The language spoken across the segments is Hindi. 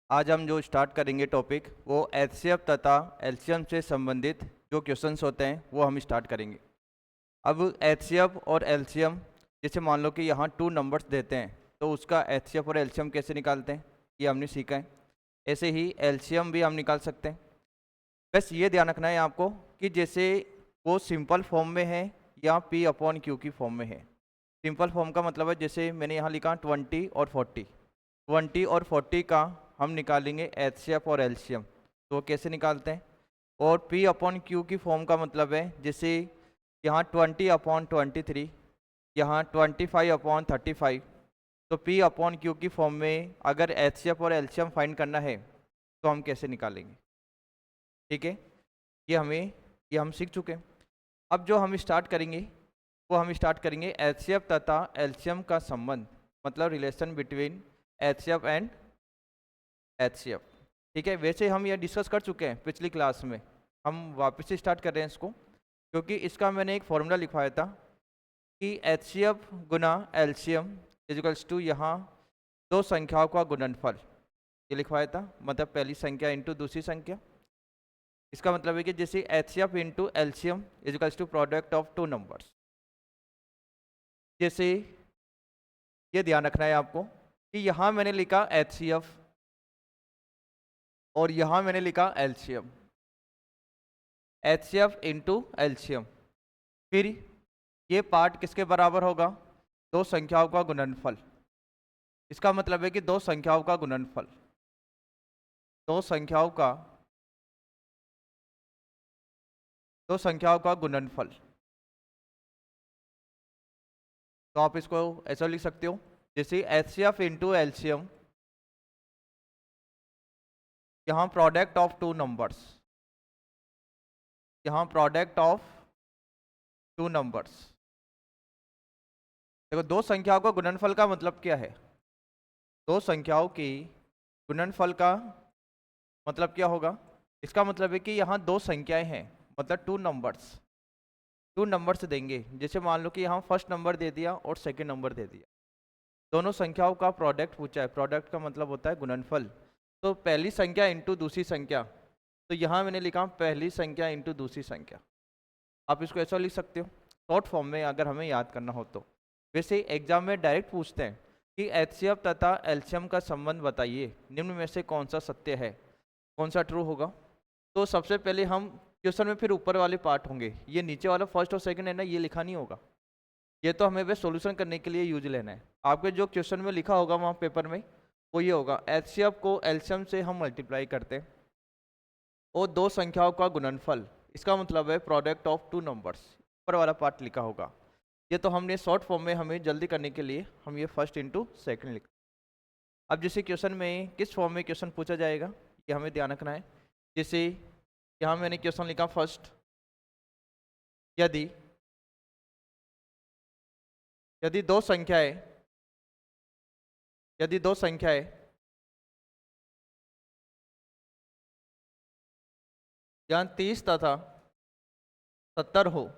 आज हम जो स्टार्ट करेंगे टॉपिक वो एचसीएफ तथा एलसीएम से संबंधित जो क्वेश्चंस होते हैं वो हम स्टार्ट करेंगे। अब एचसीएफ और एलसीएम, जैसे मान लो कि यहाँ टू नंबर्स देते हैं तो उसका एचसीएफ और एलसीएम कैसे निकालते हैं ये हमने सीखा है। ऐसे ही एलसीएम भी हम निकाल सकते हैं। बस ये ध्यान रखना है आपको कि जैसे वो सिंपल फॉर्म में है या पी अपॉन क्यू की फॉर्म में है। सिंपल फॉर्म का मतलब है जैसे मैंने यहाँ लिखा 20 और 40, 20 और 40 का हम निकालेंगे एचसीएफ और एलसीएम। तो वो कैसे निकालते हैं। और पी अपॉन क्यू की फॉर्म का मतलब है जैसे यहाँ 20 अपॉन 23, यहाँ 25 अपॉन 35। तो पी अपॉन क्यू की फॉर्म में अगर एचसीएफ और एलसीएम फाइंड करना है तो हम कैसे निकालेंगे। ठीक है, ये हम सीख चुके हैं। अब जो हम स्टार्ट करेंगे वो हम स्टार्ट करेंगे एचसीएफ तथा एलसीएम का संबंध, मतलब relation between HCF and HCF. ठीक है, वैसे हम ये डिस्कस कर चुके हैं पिछली क्लास में, हम वापस से स्टार्ट कर रहे हैं इसको, क्योंकि इसका मैंने एक फॉर्मूला लिखवाया था कि एचसीएफ गुना एलसीएम इजिकल्स टू यहाँ दो संख्याओं का गुणनफल। ये लिखवाया था, मतलब पहली संख्या इंटू दूसरी संख्या। इसका मतलब है कि जैसे HCF into LCM इजिकल्स to product of two numbers. जैसे ये ध्यान रखना है आपको कि यहाँ मैंने लिखा एचसीएफ और यहाँ मैंने लिखा एलसीएम, एचसीएफ इंटू एलसीएम। फिर ये पार्ट किसके बराबर होगा, दो संख्याओं का गुणनफल। इसका मतलब है कि दो संख्याओं का गुणनफल, दो संख्याओं का गुणनफल। तो आप इसको ऐसा लिख सकते हो जैसे एचसीएफ इंटू एलसीएम, यहाँ प्रोडक्ट ऑफ टू नंबर्स, यहाँ प्रोडक्ट ऑफ टू नंबर्स। देखो, दो संख्याओं का गुणनफल का मतलब क्या है। दो संख्याओं की गुणनफल का मतलब क्या होगा। इसका मतलब है कि यहाँ दो संख्याएं हैं, मतलब टू नंबर्स देंगे। जैसे मान लो कि यहाँ फर्स्ट नंबर दे दिया और सेकंड नंबर दे दिया, दोनों संख्याओं का प्रोडक्ट पूछा है। प्रोडक्ट का मतलब होता है गुणनफल। तो पहली संख्या इंटू दूसरी संख्या, तो यहाँ मैंने लिखा पहली संख्या इंटू दूसरी संख्या। आप इसको ऐसा लिख सकते हो शॉर्ट फॉर्म में अगर हमें याद करना हो तो। वैसे एग्जाम में डायरेक्ट पूछते हैं कि एचसीएफ तथा एलसीएम का संबंध बताइए, निम्न में से कौन सा सत्य है, कौन सा ट्रू होगा। तो सबसे पहले हम क्वेश्चन में फिर ऊपर वाले पार्ट होंगे, ये नीचे वाला फर्स्ट और सेकंड है ना, ये लिखा नहीं होगा। ये तो हमें बस सॉल्यूशन करने के लिए यूज लेना है। आपके जो क्वेश्चन में लिखा होगा वहाँ पेपर में वो ये होगा, एचसीएफ को एलसीएम से हम मल्टीप्लाई करते हैं और दो संख्याओं का गुणनफल, इसका मतलब है प्रोडक्ट ऑफ टू नंबर्स। ऊपर वाला पार्ट लिखा होगा। ये तो हमने शॉर्ट फॉर्म में, हमें जल्दी करने के लिए हम ये फर्स्ट इंटू सेकेंड लिखा। अब जैसे क्वेश्चन में किस फॉर्म में क्वेश्चन पूछा जाएगा ये हमें ध्यान रखना है। जैसे यहाँ मैंने क्वेश्चन लिखा फर्स्ट, यदि दो संख्याएं यहाँ 30 तथा 70 हो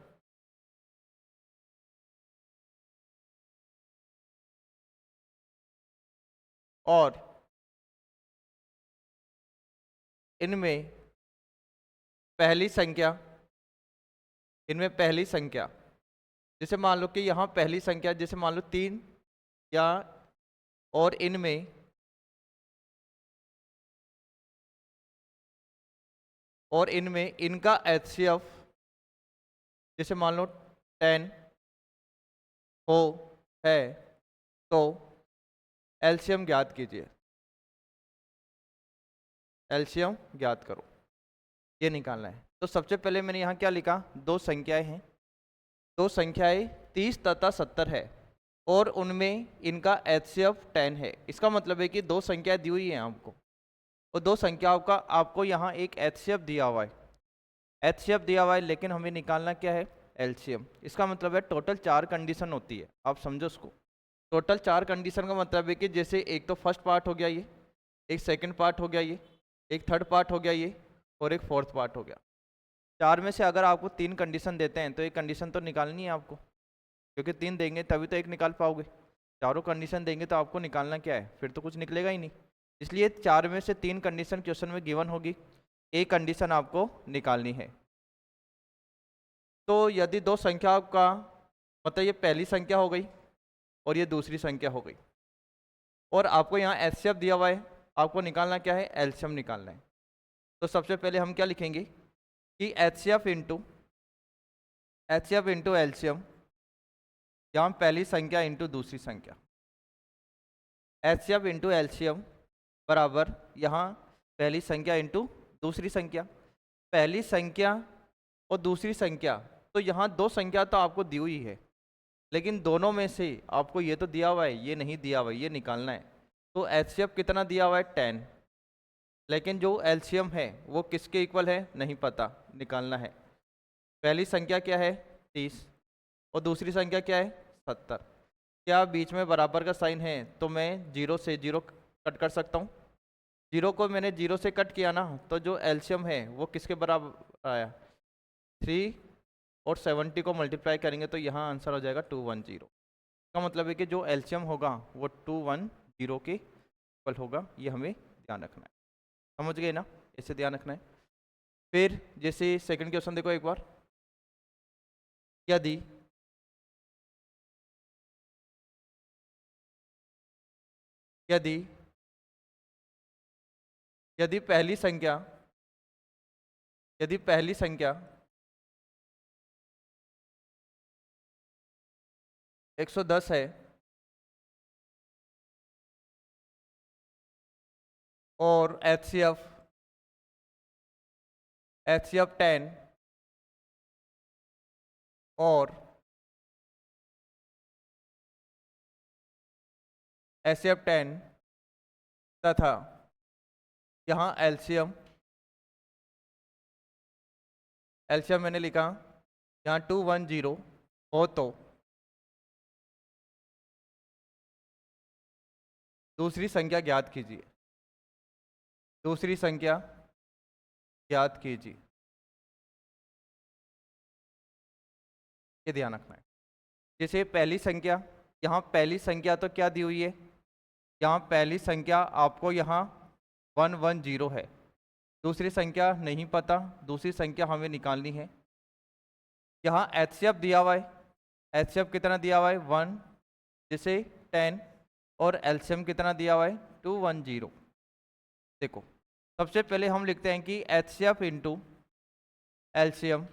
और इनमें पहली संख्या जैसे मान लो कि यहाँ पहली संख्या जैसे मान लो 3, या और इनमें इनका एचसीएफ जैसे मान लो 10 हो है, तो एलसीएम ज्ञात कीजिए, एलसीएम ज्ञात करो, ये निकालना है। तो सबसे पहले मैंने यहाँ क्या लिखा, दो संख्याएं हैं, 30 तथा 70 है और उनमें इनका एचसीएफ 10 है। इसका मतलब है कि दो संख्याएं दी हुई हैं आपको और दो संख्याओं का आपको यहाँ एक एचसीएफ दिया हुआ है, लेकिन हमें निकालना क्या है, एलसीएम। इसका मतलब है टोटल 4 कंडीशन होती है, आप समझो उसको। टोटल 4 कंडीशन का मतलब है कि जैसे एक तो फर्स्ट पार्ट हो गया ये, एक सेकंड पार्ट हो गया ये, एक थर्ड पार्ट हो गया ये, और एक फोर्थ पार्ट हो गया। 4 में से अगर आपको 3 कंडीशन देते हैं तो एक कंडीशन तो निकालनी है आपको, क्योंकि 3 देंगे तभी तो एक निकाल पाओगे। चारों कंडीशन देंगे तो आपको निकालना क्या है, फिर तो कुछ निकलेगा ही नहीं। इसलिए 4 में से 3 कंडीशन क्वेश्चन में गिवन होगी, एक कंडीशन आपको निकालनी है। तो यदि दो संख्या का मतलब ये पहली संख्या हो गई और ये दूसरी संख्या हो गई, और आपको यहाँ एचसीएफ दिया हुआ है, आपको निकालना क्या है, एलसीएम निकालना है। तो सबसे पहले हम क्या लिखेंगे कि एचसीएफ इंटू एलसीएम, यहाँ पहली संख्या इंटू दूसरी संख्या, एचसीएफ इंटू एलसीएम बराबर यहाँ पहली संख्या इंटू दूसरी संख्या। पहली संख्या और दूसरी संख्या, तो यहाँ दो संख्या तो आपको दी हुई है, लेकिन दोनों में से आपको ये तो दिया हुआ है, ये नहीं दिया हुआ है, ये निकालना है। तो एचसीएफ कितना दिया हुआ है, 10, लेकिन जो एलसीएम है वो किसके इक्वल है, नहीं पता, निकालना है। पहली संख्या क्या है, 30, और दूसरी संख्या क्या है, 70। क्या बीच में बराबर का साइन है तो मैं 0 से 0 कट कर सकता हूँ। 0 को मैंने 0 से कट किया ना, तो जो एलसीएम है वो किसके बराबर आया, 3, और 70 को मल्टीप्लाई करेंगे तो यहाँ आंसर हो जाएगा 210। का मतलब है कि जो एलसीएम होगा वो 210 के इक्वल होगा। ये हमें ध्यान रखना है, समझ गए ना, इसे ध्यान रखना है। फिर जैसे सेकंड क्वेश्चन देखो एक बार, यदि यदि यदि पहली संख्या 110 है और एचसीएफ 10 और एचसीएफ 10 तथा यहाँ एलसीएम मैंने लिखा यहाँ 210 हो, तो दूसरी संख्या ज्ञात कीजिए। दूसरी संख्या ज्ञात कीजिए, ये ध्यान रखना है। जैसे पहली संख्या, यहाँ पहली संख्या तो क्या दी हुई है, यहाँ पहली संख्या आपको यहाँ 110 है, दूसरी संख्या नहीं पता, दूसरी संख्या हमें निकालनी है। यहाँ एचसीएफ दिया हुआ है, एचसीएफ कितना दिया हुआ है, 1, जैसे 10, और एलसीएम कितना दिया हुआ है, 210। देखो सबसे पहले हम लिखते हैं कि HCF into LCM,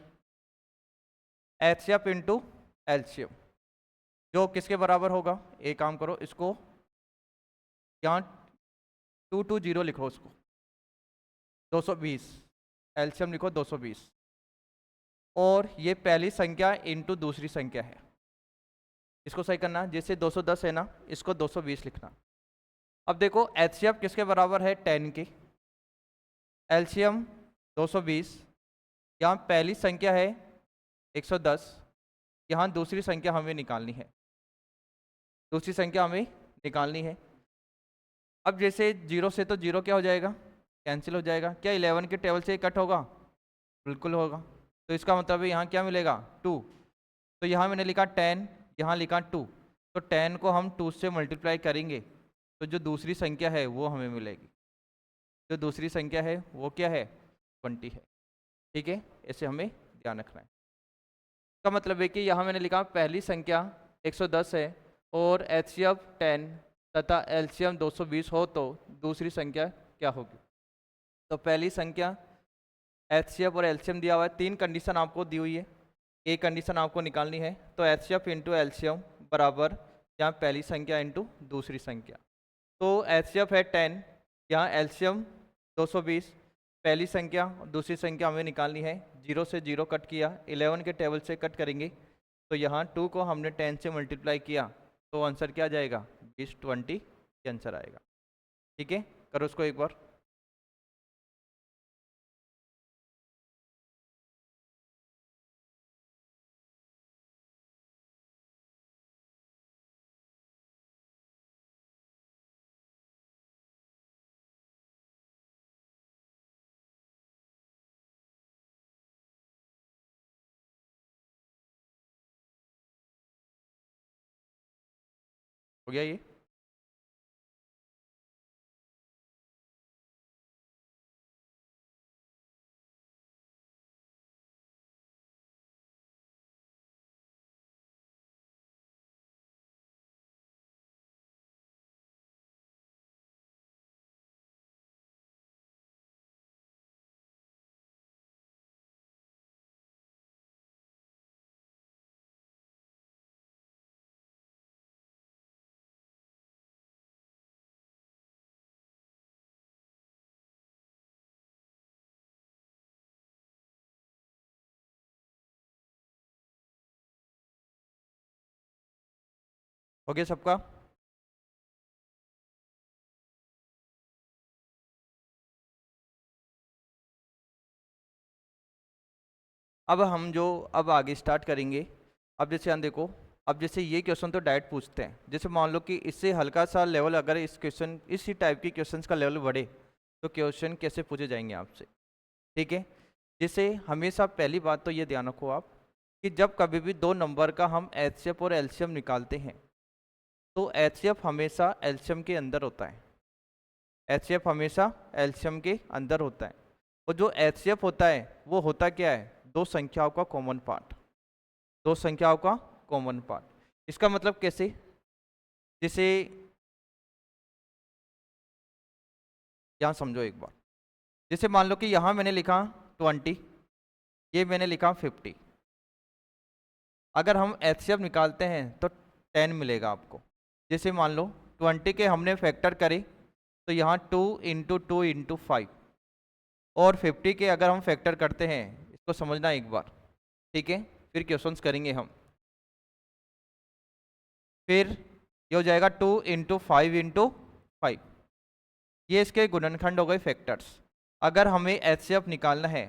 HCF into LCM जो किसके बराबर होगा, एक काम करो, इसको यहाँ 220 लिखो, उसको 220, एलसीएम लिखो 220, और ये पहली संख्या इंटू दूसरी संख्या है। इसको सही करना, जैसे 210 है ना, इसको 220 लिखना। अब देखो एचसीएफ किसके बराबर है, 10 के, एलसीएम 220, यहाँ पहली संख्या है 110, यहाँ दूसरी संख्या हमें निकालनी है, दूसरी संख्या हमें निकालनी है। अब जैसे 0 से तो 0 क्या हो जाएगा, कैंसिल हो जाएगा। क्या 11 के टेबल से कट होगा, बिल्कुल होगा। तो इसका मतलब है यहाँ क्या मिलेगा, 2। तो यहाँ मैंने लिखा 10, यहाँ लिखा 2, तो 10 को हम 2 से मल्टीप्लाई करेंगे तो जो दूसरी संख्या है वो हमें मिलेगी। जो दूसरी संख्या है वो क्या है, 20 है। ठीक है, इसे हमें ध्यान रखना है। इसका मतलब है कि यहाँ मैंने लिखा पहली संख्या 110 है और एचसीएफ 10 तथा एलसीएम 220 हो, तो दूसरी संख्या क्या होगी। तो पहली संख्या एचसीएफ और एलसीएम दिया हुआ है, 3 कंडीशन आपको दी हुई है, एक कंडीशन आपको निकालनी है। तो एचसीएफ इंटू एलसीएम बराबर यहाँ पहली संख्या इंटू दूसरी संख्या। तो एचसीएफ है 10, यहाँ एलसीएम 220, पहली संख्या और दूसरी संख्या हमें निकालनी है। 0 से 0 कट किया, 11 के टेबल से कट करेंगे तो यहाँ 2 को हमने 10 से मल्टीप्लाई किया तो आंसर क्या जाएगा, 20 ये आंसर आएगा। ठीक है, करो उसको एक बार। हो गया ये। हो गया सबका? अब आगे स्टार्ट करेंगे। अब जैसे हम देखो, अब जैसे ये क्वेश्चन तो डायरेक्ट पूछते हैं, जैसे मान लो कि इससे हल्का सा लेवल, अगर इस क्वेश्चन इसी टाइप के क्वेश्चंस का लेवल बढ़े तो क्वेश्चन कैसे पूछे जाएंगे आपसे, ठीक है। जैसे हमेशा पहली बात तो ये ध्यान रखो आप कि जब कभी भी दो नंबर का हम एचसीएफ और एलसीएम निकालते हैं तो एचसीएफ हमेशा एलसीएम के अंदर होता है। एचसीएफ हमेशा एलसीएम के अंदर होता है। और जो एचसीएफ होता है वो होता क्या है? दो संख्याओं का कॉमन पार्ट। दो संख्याओं का कॉमन पार्ट। इसका मतलब कैसे? जैसे यहाँ समझो एक बार, जैसे मान लो कि यहाँ मैंने लिखा 20, ये मैंने लिखा 50। अगर हम एचसीएफ निकालते हैं तो 10 मिलेगा आपको। जैसे मान लो 20 के हमने फैक्टर करे तो यहाँ 2 इंटू 2 इंटू 5, और 50 के अगर हम फैक्टर करते हैं, इसको समझना एक बार, ठीक है, फिर क्वेश्चंस करेंगे हम। फिर ये हो जाएगा 2 इंटू 5 इंटू 5, ये इसके गुणनखंड हो गए, फैक्टर्स। अगर हमें एचसीएफ निकालना है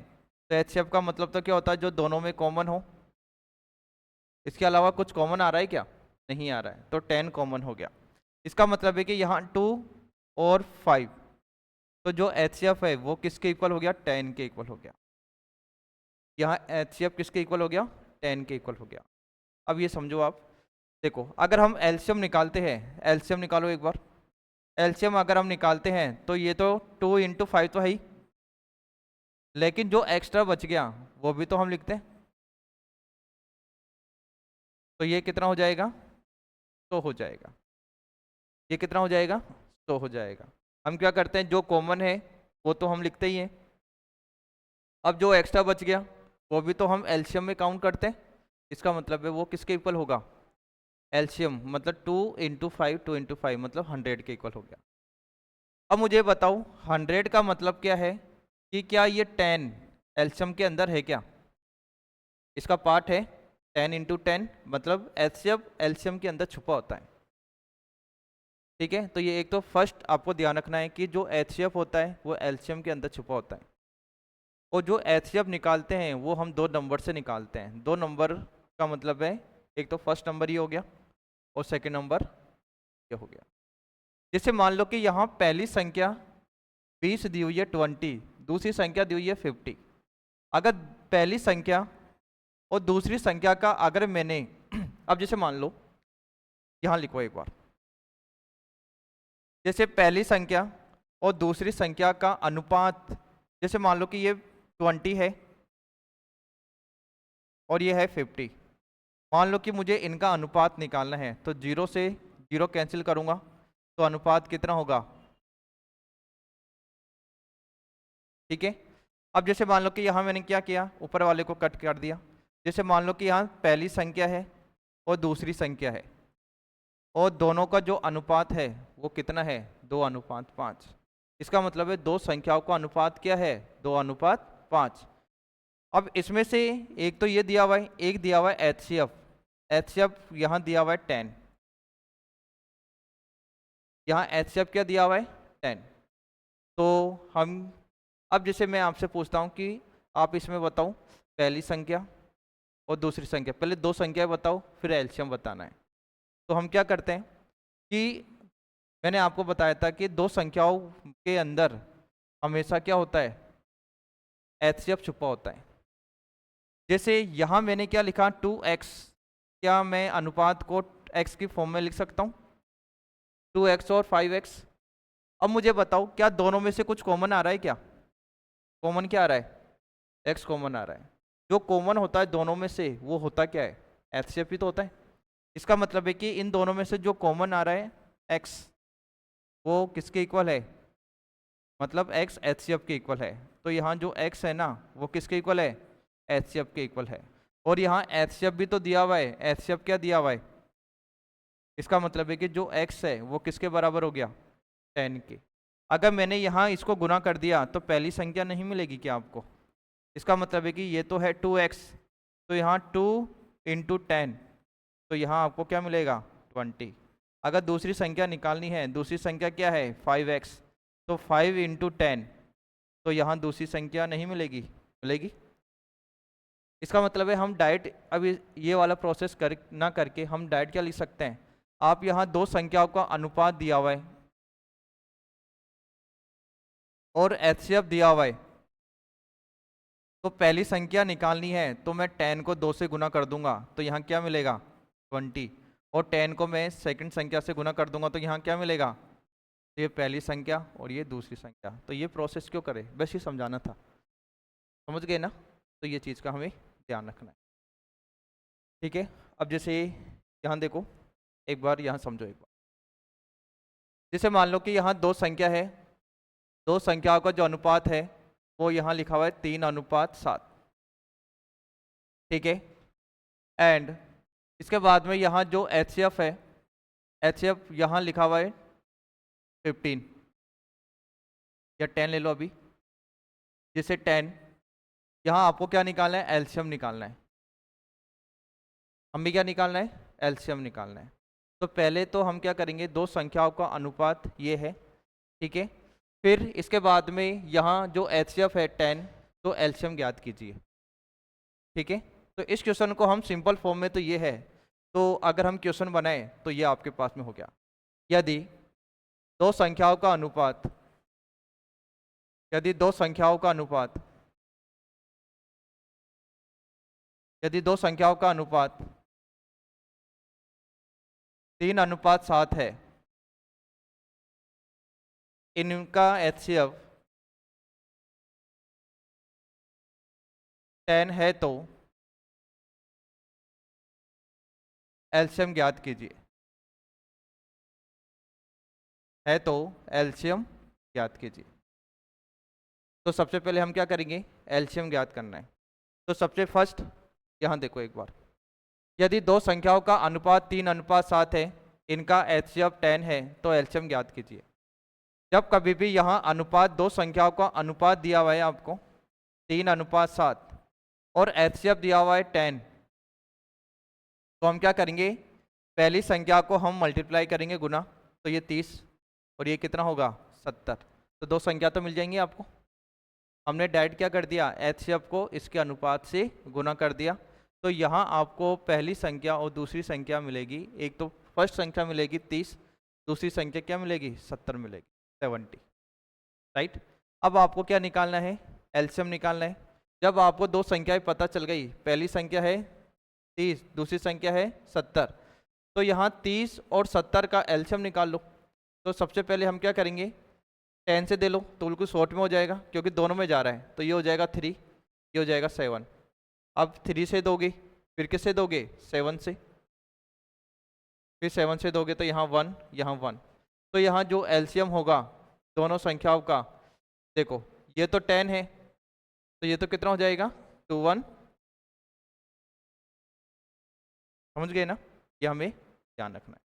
तो एचसीएफ का मतलब तो क्या होता है? जो दोनों में कॉमन हो। इसके अलावा कुछ कॉमन आ रहा है क्या? नहीं आ रहा है, तो 10 कॉमन हो गया। इसका मतलब है कि यहाँ 2 और 5, तो जो एचसीएफ है वो किसके इक्वल हो गया? 10 के इक्वल हो गया। यहाँ एचसीएफ किसके इक्वल हो गया? 10 के इक्वल हो गया। अब ये समझो आप, देखो अगर हम एलसीएम निकालते हैं, एलसीएम निकालो एक बार। एलसीएम अगर हम निकालते हैं तो ये तो 2 इंटू 5 तो है ही, लेकिन जो एक्स्ट्रा बच गया वो भी तो हम लिखते हैं, तो ये कितना हो जाएगा? तो हो जाएगा। ये कितना हो जाएगा? तो हो जाएगा। हम क्या करते हैं, जो कॉमन है वो तो हम लिखते ही हैं। अब जो एक्स्ट्रा बच गया वो भी तो हम एलसीएम में काउंट करते हैं। इसका मतलब है वो किसके इक्वल होगा? एलसीएम मतलब 2 इंटू 5, 2 इंटू 5 मतलब 100 के इक्वल हो गया। अब मुझे बताओ 100 का मतलब क्या है, कि क्या ये 10 एलसीएम के अंदर है क्या? इसका पार्ट है 10 इंटू 10, मतलब एचसीएफ एलसीएम के अंदर छुपा होता है, ठीक है। तो ये एक तो फर्स्ट आपको ध्यान रखना है कि जो एचसीएफ होता है वो एलसीएम के अंदर छुपा होता है। और जो एचसीएफ निकालते हैं वो हम दो नंबर से निकालते हैं। दो नंबर का मतलब है, एक तो फर्स्ट नंबर ये हो गया और सेकंड नंबर ये हो गया। जैसे मान लो कि यहाँ पहली संख्या 20 दी हुई है 20, दूसरी संख्या दी हुई है 50। अगर पहली संख्या और दूसरी संख्या का अगर मैंने अब जैसे मान लो, यहाँ लिखो एक बार, जैसे पहली संख्या और दूसरी संख्या का अनुपात, जैसे मान लो कि ये 20 है और ये है 50। मान लो कि मुझे इनका अनुपात निकालना है, तो 0 से 0 कैंसिल करूंगा तो अनुपात कितना होगा? ठीक है। अब जैसे मान लो कि यहाँ मैंने क्या किया, ऊपर वाले को कट कर दिया। जैसे मान लो कि यहाँ पहली संख्या है और दूसरी संख्या है, और दोनों का जो अनुपात है वो कितना है? 2:5। इसका मतलब है दो संख्याओं का अनुपात क्या है? 2:5। अब इसमें से एक तो ये दिया हुआ है, एक दिया हुआ है एचसीएफ। एचसीएफ यहाँ दिया हुआ है 10, यहाँ एचसीएफ क्या दिया हुआ है? 10। तो हम, अब जैसे मैं आपसे पूछता हूँ कि आप इसमें बताओ पहली संख्या और दूसरी संख्या, पहले दो संख्याएं बताओ फिर एलसीएम बताना है। तो हम क्या करते हैं कि मैंने आपको बताया था कि दो संख्याओं के अंदर हमेशा क्या होता है? एचसीएफ छुपा होता है। जैसे यहाँ मैंने क्या लिखा 2x, क्या मैं अनुपात को x की फॉर्म में लिख सकता हूँ? 2x और 5x। अब मुझे बताओ क्या दोनों में से कुछ कॉमन आ रहा है क्या? कॉमन क्या आ रहा है? x कॉमन आ रहा है। जो कॉमन होता है दोनों में से वो होता क्या है? एचसीएफ ही तो होता है। इसका मतलब है कि इन दोनों में से जो कॉमन आ रहा है x, वो किसके इक्वल है? मतलब x एचसीएफ के इक्वल है। तो यहाँ जो x है ना वो किसके इक्वल है? एचसीएफ के इक्वल है। और यहाँ एचसीएफ भी तो दिया हुआ है। एचसीएफ क्या दिया हुआ है? इसका मतलब है कि जो x है वो किसके बराबर हो गया? 10 के। अगर मैंने यहाँ इसको गुना कर दिया तो पहली संख्या नहीं मिलेगी क्या आपको? इसका मतलब है कि ये तो है 2x, तो यहाँ 2 इंटू 10, तो यहाँ आपको क्या मिलेगा? 20। अगर दूसरी संख्या निकालनी है, दूसरी संख्या क्या है 5x, तो 5 इंटू 10, तो यहाँ दूसरी संख्या नहीं मिलेगी, मिलेगी। इसका मतलब है हम डायरेक्ट अभी ये वाला प्रोसेस ना करके हम डायरेक्ट क्या लिख सकते हैं, आप यहाँ दो संख्याओं का अनुपात दिया हुआ है और एचसीएफ दिया हुआ है, तो पहली संख्या निकालनी है तो मैं 10 को 2 से गुना कर दूंगा तो यहाँ क्या मिलेगा 20, और 10 को मैं सेकंड संख्या से गुना कर दूंगा तो यहाँ क्या मिलेगा, तो ये पहली संख्या और ये दूसरी संख्या। तो ये प्रोसेस क्यों करें, बस ये समझाना था, समझ गए ना। तो ये चीज़ का हमें ध्यान रखना है, ठीक है। अब जैसे यहाँ देखो, एक बार यहाँ समझो एक बार, जैसे मान लो कि यहाँ दो संख्या है, दो संख्याओं का जो अनुपात है वो यहाँ लिखा हुआ है 3:7, ठीक है। एंड इसके बाद में यहाँ जो एचसीएफ है, एचसीएफ यहाँ लिखा हुआ है 15 या 10 ले लो अभी, जैसे 10, यहाँ आपको क्या निकालना है, एलसीएम निकालना है, हम भी क्या निकालना है, एलसीएम निकालना है। तो पहले तो हम क्या करेंगे, दो संख्याओं का अनुपात ये है, ठीक है। फिर इसके बाद में यहाँ जो एचसीएफ है 10, तो एलसीएम ज्ञात कीजिए, ठीक है। तो इस क्वेश्चन को हम सिंपल फॉर्म में तो ये है, तो अगर हम क्वेश्चन बनाए तो ये आपके पास में हो गया, यदि दो संख्याओं का अनुपात, यदि दो संख्याओं का अनुपात, यदि दो संख्याओं का अनुपात 3:7 है, इनका एचसीएफ 10 है, तो एलसीएम ज्ञात कीजिए, है तो एलसीएम ज्ञात कीजिए। तो सबसे पहले हम क्या करेंगे, एलसीएम ज्ञात करना है। तो सबसे फर्स्ट यहाँ देखो एक बार, यदि दो संख्याओं का अनुपात 3:7 है, इनका एचसीएफ 10 है, तो एलसीएम ज्ञात कीजिए। जब कभी भी यहाँ अनुपात, दो संख्याओं का अनुपात दिया हुआ है आपको 3:7 और एचसीएफ दिया हुआ है 10, तो हम क्या करेंगे, पहली संख्या को हम मल्टीप्लाई करेंगे गुना, तो ये 30 और ये कितना होगा 70, तो दो संख्या तो मिल जाएंगी आपको। हमने डायरेक्ट क्या कर दिया, एचसीएफ को इसके अनुपात से गुना कर दिया, तो यहाँ आपको पहली संख्या और दूसरी संख्या मिलेगी, एक तो फर्स्ट संख्या मिलेगी 30, दूसरी संख्या क्या मिलेगी 70 मिलेगी, 70, राइट। अब आपको क्या निकालना है, एलसीएम निकालना है। जब आपको दो संख्याएं पता चल गई, पहली संख्या है 30, दूसरी संख्या है 70, तो यहाँ 30 और 70 का एलसीएम निकाल लो। तो सबसे पहले हम क्या करेंगे, 10 से दे लो तो बिल्कुल शॉर्ट में हो जाएगा, क्योंकि दोनों में जा रहा है, तो ये हो जाएगा 3, ये हो जाएगा 7। अब 3 से दोगे, फिर किससे दोगे, 7 से, फिर 7 से दोगे तो यहाँ 1, यहाँ 1, तो यहाँ जो एलसीएम होगा दोनों संख्याओं का, देखो ये तो 10 है, तो ये तो कितना हो जाएगा 21, समझ गए ना, ये हमें ध्यान रखना है।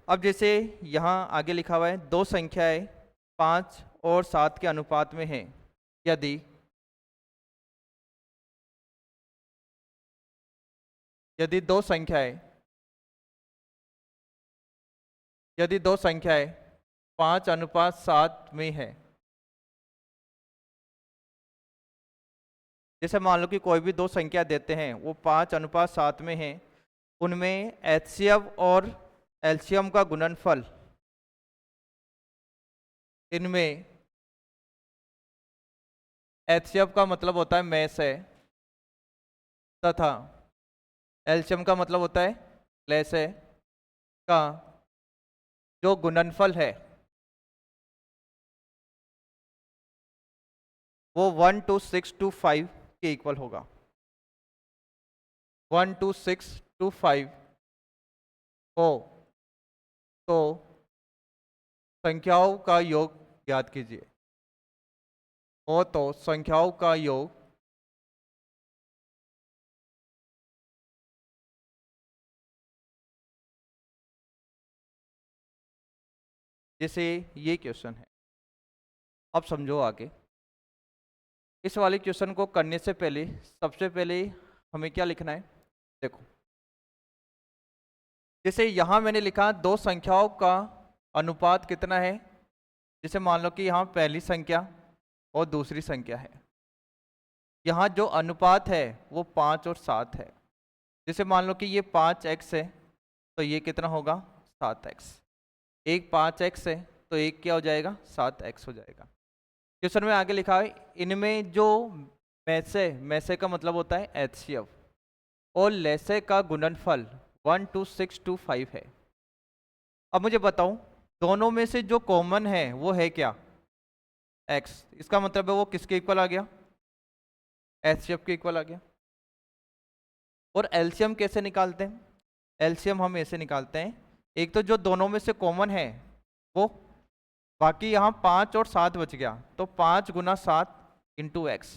अब जैसे यहाँ आगे लिखा हुआ है, दो संख्याएं 5 और 7 के अनुपात में हैं, यदि यदि दो संख्याएं, यदि दो संख्याएं 5:7 में है, जैसे मान लो कि कोई भी दो संख्या देते हैं वो 5:7 में है, उनमें एचसीएफ और एलसीएम का गुणनफल, इनमें एचसीएफ का मतलब होता है में से, तथा एलसीएम का मतलब होता है लेस है, का जो गुणनफल है वो 1:6:5 के इक्वल होगा, 1:6:5 हो, तो संख्याओं का योग ज्ञात कीजिए, हो तो संख्याओं का योग जैसे ये क्वेश्चन है। अब समझो आगे, इस वाले क्वेश्चन को करने से पहले सबसे पहले हमें क्या लिखना है, देखो जैसे यहाँ मैंने लिखा दो संख्याओं का अनुपात कितना है। जैसे मान लो कि यहाँ पहली संख्या और दूसरी संख्या है, यहाँ जो अनुपात है वो 5 और 7 है। जैसे मान लो कि ये 5x है तो ये कितना होगा 7x। एक 5x है तो एक क्या हो जाएगा 7x हो जाएगा। क्वेश्चन में आगे लिखा है इनमें जो मैसे का मतलब होता है एचसीएफ और लेसे का गुणनफल 1 2 6 2 5 है। अब मुझे बताओ दोनों में से जो कॉमन है वो है क्या x। इसका मतलब है वो किसके इक्वल आ गया एचसीएफ के इक्वल आ गया। और एलसीएम कैसे निकालते हैं, एलसीएम हम ऐसे निकालते हैं, एक तो जो दोनों में से कॉमन है वो, बाकी यहाँ 5 और 7 बच गया तो 5 गुना 7 इंटू एक्स,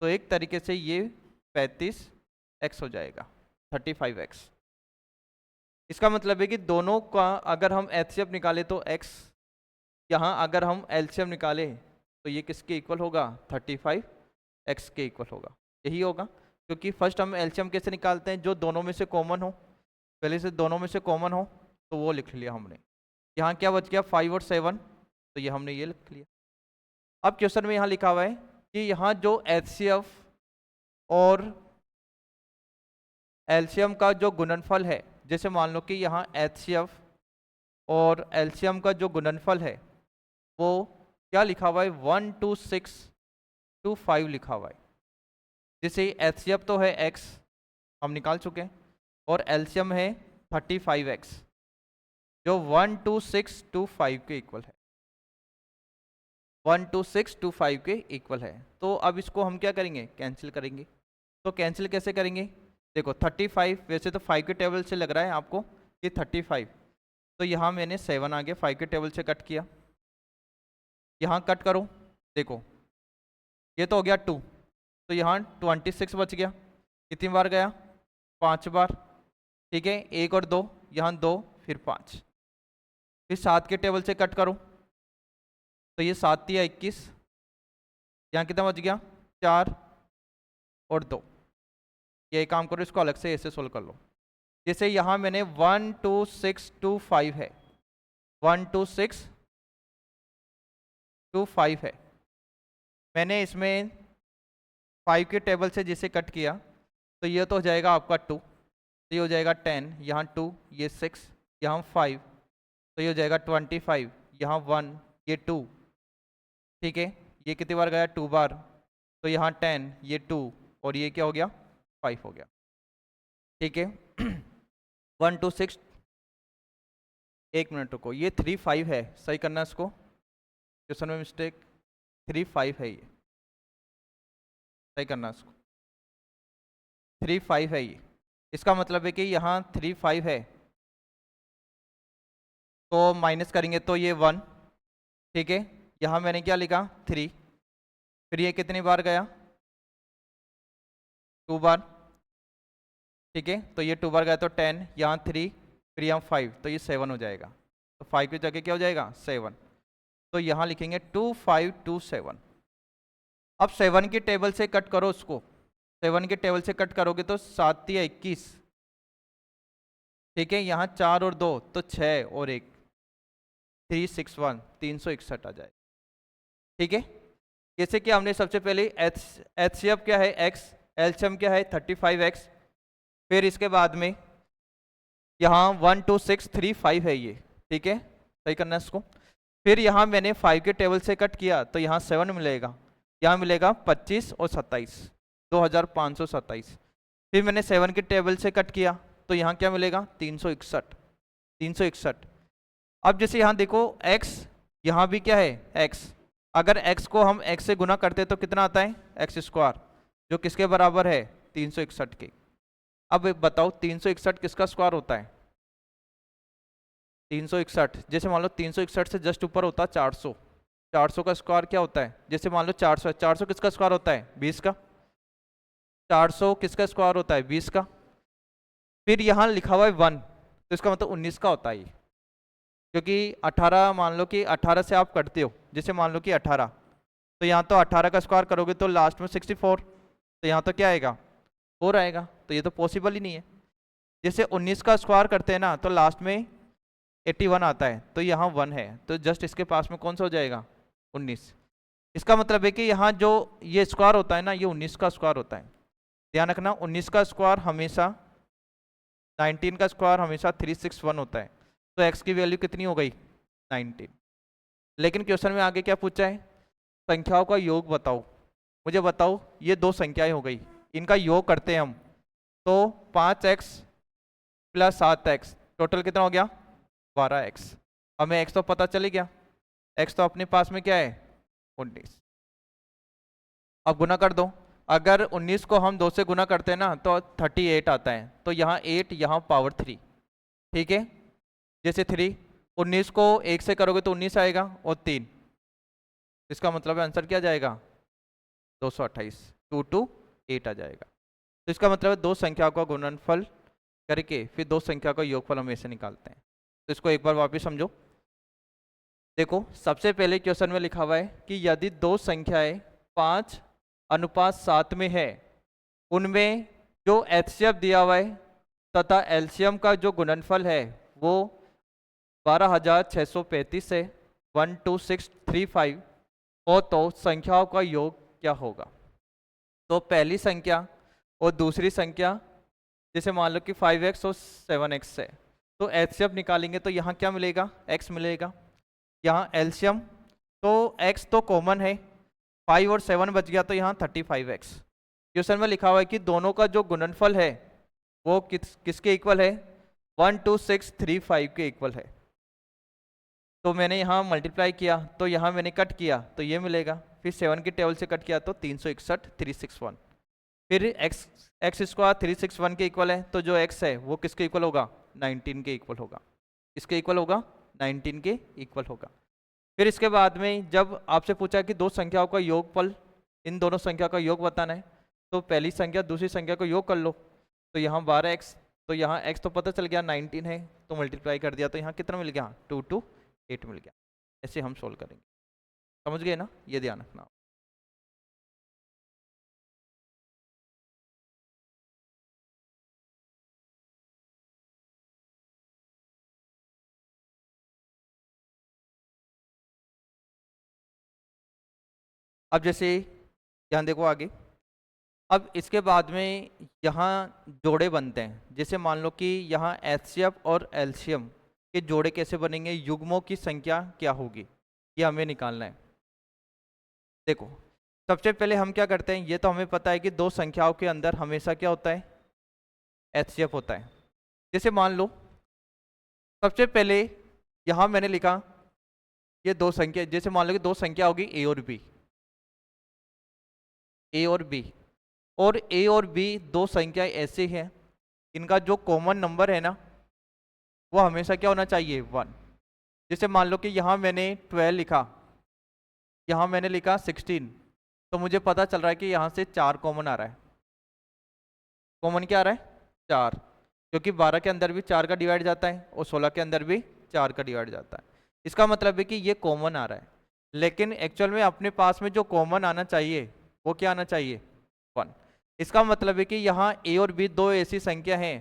तो एक तरीके से ये 35x हो जाएगा 35x। इसका मतलब है कि दोनों का अगर हम एचसीएफ निकाले तो x, यहाँ अगर हम एलसीएम निकाले तो ये किसके इक्वल होगा 35x के इक्वल होगा। यही होगा क्योंकि फर्स्ट हम एलसीएम कैसे निकालते हैं, जो दोनों में से कॉमन हो, पहले से दोनों में से कॉमन हो तो वो लिख लिया हमने। यहाँ क्या बच गया 5 और 7 तो ये हमने ये लिख लिया। अब क्वेश्चन में यहाँ लिखा हुआ है कि यहाँ जो एचसीएफ और एलसीएम का जो गुणनफल है, जैसे मान लो कि यहाँ एचसीएफ और एलसीएम का जो गुणनफल है वो क्या लिखा हुआ है 1 2 6 2 5 लिखा हुआ है। जैसे एचसीएफ तो है x हम निकाल चुके हैं और एलसीएम है 35x जो 1 2 6 2 5 के इक्वल है, 1 2 6 2 5 के इक्वल है। तो अब इसको हम क्या करेंगे कैंसिल करेंगे। तो कैंसिल कैसे करेंगे, देखो 35 वैसे तो 5 के टेबल से लग रहा है आपको कि 35, तो यहाँ मैंने 7 आगे 5 के टेबल से कट किया, यहाँ कट करो देखो ये तो हो गया 2, तो यहाँ 26 बच गया, कितनी बार गया 5 बार, ठीक है 1 और 2 यहाँ 2 फिर 5, फिर 7 के टेबल से कट करो तो ये 7 या 21, यहाँ कितना बच गया 4 और 2। ये काम करो इसको अलग से ऐसे सोल्व कर लो। जैसे यहाँ मैंने 1 2 6 2 5 है, 1 2 6 2 5 है, मैंने इसमें 5 के टेबल से जिसे कट किया तो ये तो हो जाएगा आपका 2, तो ये हो जाएगा 10, यहाँ 2 ये 6 यहाँ 5, तो ये हो जाएगा 25, यहाँ 1 ये 2, ठीक है ये कितनी बार गया 2 बार, तो यहाँ 10 ये 2 और ये क्या हो गया 5 हो गया, ठीक है 1 2 6, एक मिनट रुको, ये 3 5 है, सही करना इसको, क्वेश्चन में मिस्टेक 3 5 है, ये सही करना इसको 3 5 है ये। इसका मतलब है कि यहाँ 3 5 है तो माइनस करेंगे तो ये 1, ठीक है यहाँ मैंने क्या लिखा 3, फिर ये कितनी बार गया 2 बार, ठीक है तो ये 2 बार गया तो 10, यहाँ 3 फिर यहाँ 5, तो ये 7 हो जाएगा, तो 5 की जगह क्या हो जाएगा 7, तो यहाँ लिखेंगे 2 5 2 7। अब 7 की टेबल से कट करो उसको, 7 के टेबल से कट करोगे तो 7 या 21, ठीक है यहाँ 4 और 2 तो 6 और 1 361 361 आ जाए, ठीक है। जैसे कि हमने सबसे पहले एचसीएफ क्या है x, एलसीएम क्या है 35x, फिर इसके बाद में यहाँ 1 2 6 3 5 है ये, ठीक है सही करना है इसको। फिर यहाँ मैंने 5 के टेबल से कट किया तो यहाँ 7 मिलेगा, यहाँ मिलेगा 25 और 27 2527। फिर मैंने 7 के टेबल से कट किया तो यहाँ क्या मिलेगा 361। अब जैसे यहाँ देखो x, यहाँ भी क्या है x, अगर x को हम x से गुना करते तो कितना आता है x स्क्वायर, जो किसके बराबर है 361 के। अब बताओ 361 किसका स्क्वायर होता है 361, जैसे मान लो 361 से जस्ट ऊपर होता है 400, 400 का स्क्वायर क्या होता है, जैसे मान लो 400 है, 400 किसका स्क्वायर होता है 20 का, 400 किसका स्क्वायर होता है 20 का। फिर यहाँ लिखा हुआ है 1 तो इसका मतलब 19 का होता है ये, क्योंकि 18 मान लो कि 18 से आप कटते हो, जैसे मान लो कि 18, तो यहाँ तो 18 का स्क्वायर करोगे तो लास्ट में 64, तो यहाँ तो क्या आएगा 4 आएगा, तो ये तो पॉसिबल ही नहीं है। जैसे 19 का स्क्वायर करते हैं ना तो लास्ट में 81 आता है, तो यहाँ 1 है, तो जस्ट इसके पास में कौन सा हो जाएगा 19। इसका मतलब है कि यहाँ जो ये स्क्वायर होता है ना, ये 19 का स्क्वायर होता है। ध्यान रखना, 19 का स्क्वायर हमेशा 19 का स्क्वायर हमेशा 361 होता है। तो x की वैल्यू कितनी हो गई 19। लेकिन क्वेश्चन में आगे क्या पूछा है, संख्याओं का योग बताओ। मुझे बताओ, ये दो संख्याएं हो गई, इनका योग करते हैं हम, तो 5x प्लस 7x टोटल कितना हो गया 12x। हमें x तो पता चल गया, x तो अपने पास में क्या है 19। अब गुना कर दो, अगर 19 को हम 2 से गुना करते हैं ना तो 38 आता है, तो यहाँ 8, यहाँ पावर 3। ठीक है, जैसे 3 19 को 1 से करोगे तो 19 आएगा और 3, इसका मतलब आंसर क्या जाएगा 228, 2 टू 8 आ जाएगा। तो इसका मतलब है दो संख्या का गुणनफल करके फिर दो संख्या का योगफल हम ऐसे निकालते हैं। तो इसको एक बार वापस समझो। देखो, सबसे पहले क्वेश्चन में लिखा हुआ है कि यदि दो संख्याएं 5:7 में है, उनमें जो एचसीएफ दिया हुआ है तथा एलसीएम का जो गुणनफल है वो 12,635 से 12635 हो, तो संख्याओं का योग क्या होगा। तो पहली संख्या और दूसरी संख्या, जैसे मान लो कि 5x और 7x है, तो एचसीएफ निकालेंगे तो यहाँ क्या मिलेगा x मिलेगा। यहाँ एलसीएम, तो x तो कॉमन है, 5 और 7 बच गया, तो यहाँ 35x। क्वेश्चन में लिखा हुआ है कि दोनों का जो गुणनफल है वो किसके इक्वल है 12635 के इक्वल है। तो मैंने यहाँ मल्टीप्लाई किया, तो यहाँ मैंने कट किया तो ये मिलेगा, फिर 7 की टेबल से कट किया तो 361 361, फिर एक्स स्क्वायर 361 के इक्वल है, तो जो x है वो किसके इक्वल होगा 19 के इक्वल होगा। इसके इक्वल होगा 19 के इक्वल होगा। फिर इसके बाद में जब आपसे पूछा कि दो संख्याओं का योगफल, इन दोनों संख्या का योग बताना है, तो पहली संख्या दूसरी संख्या को योग कर लो। तो यहाँ 12x, तो यहाँ x तो पता चल गया 19 है, तो मल्टीप्लाई कर दिया, तो यहाँ कितना मिल गया 2 to 8 मिल गया। ऐसे हम सोल्व करेंगे। समझ गए ना, ये ध्यान रखना। अब जैसे यहाँ देखो आगे, अब इसके बाद में यहाँ जोड़े बनते हैं। जैसे मान लो कि यहाँ एचसीएफ और एलसीएम के जोड़े कैसे बनेंगे, युग्मों की संख्या क्या होगी, ये हमें निकालना है। देखो, सबसे पहले हम क्या करते हैं, ये तो हमें पता है कि दो संख्याओं के अंदर हमेशा क्या होता है एचसीएफ होता है। जैसे मान लो सबसे पहले यहाँ मैंने लिखा ये दो संख्या, जैसे मान लो कि दो संख्या होगी ए और बी, ए और बी, और ए और बी दो संख्याएं ऐसे हैं, इनका जो कॉमन नंबर है ना वो हमेशा क्या होना चाहिए 1। जैसे मान लो कि यहाँ मैंने 12 लिखा, यहाँ मैंने लिखा 16, तो मुझे पता चल रहा है कि यहाँ से 4 कॉमन आ रहा है। कॉमन क्या आ रहा है 4, क्योंकि 12 के अंदर भी 4 का डिवाइड जाता है और 16 के अंदर भी 4 का डिवाइड जाता है। इसका मतलब है कि ये कॉमन आ रहा है, लेकिन एक्चुअल में अपने पास में जो कॉमन आना चाहिए वो क्या आना चाहिए 1। इसका मतलब है कि यहाँ ए और बी दो ऐसी संख्या हैं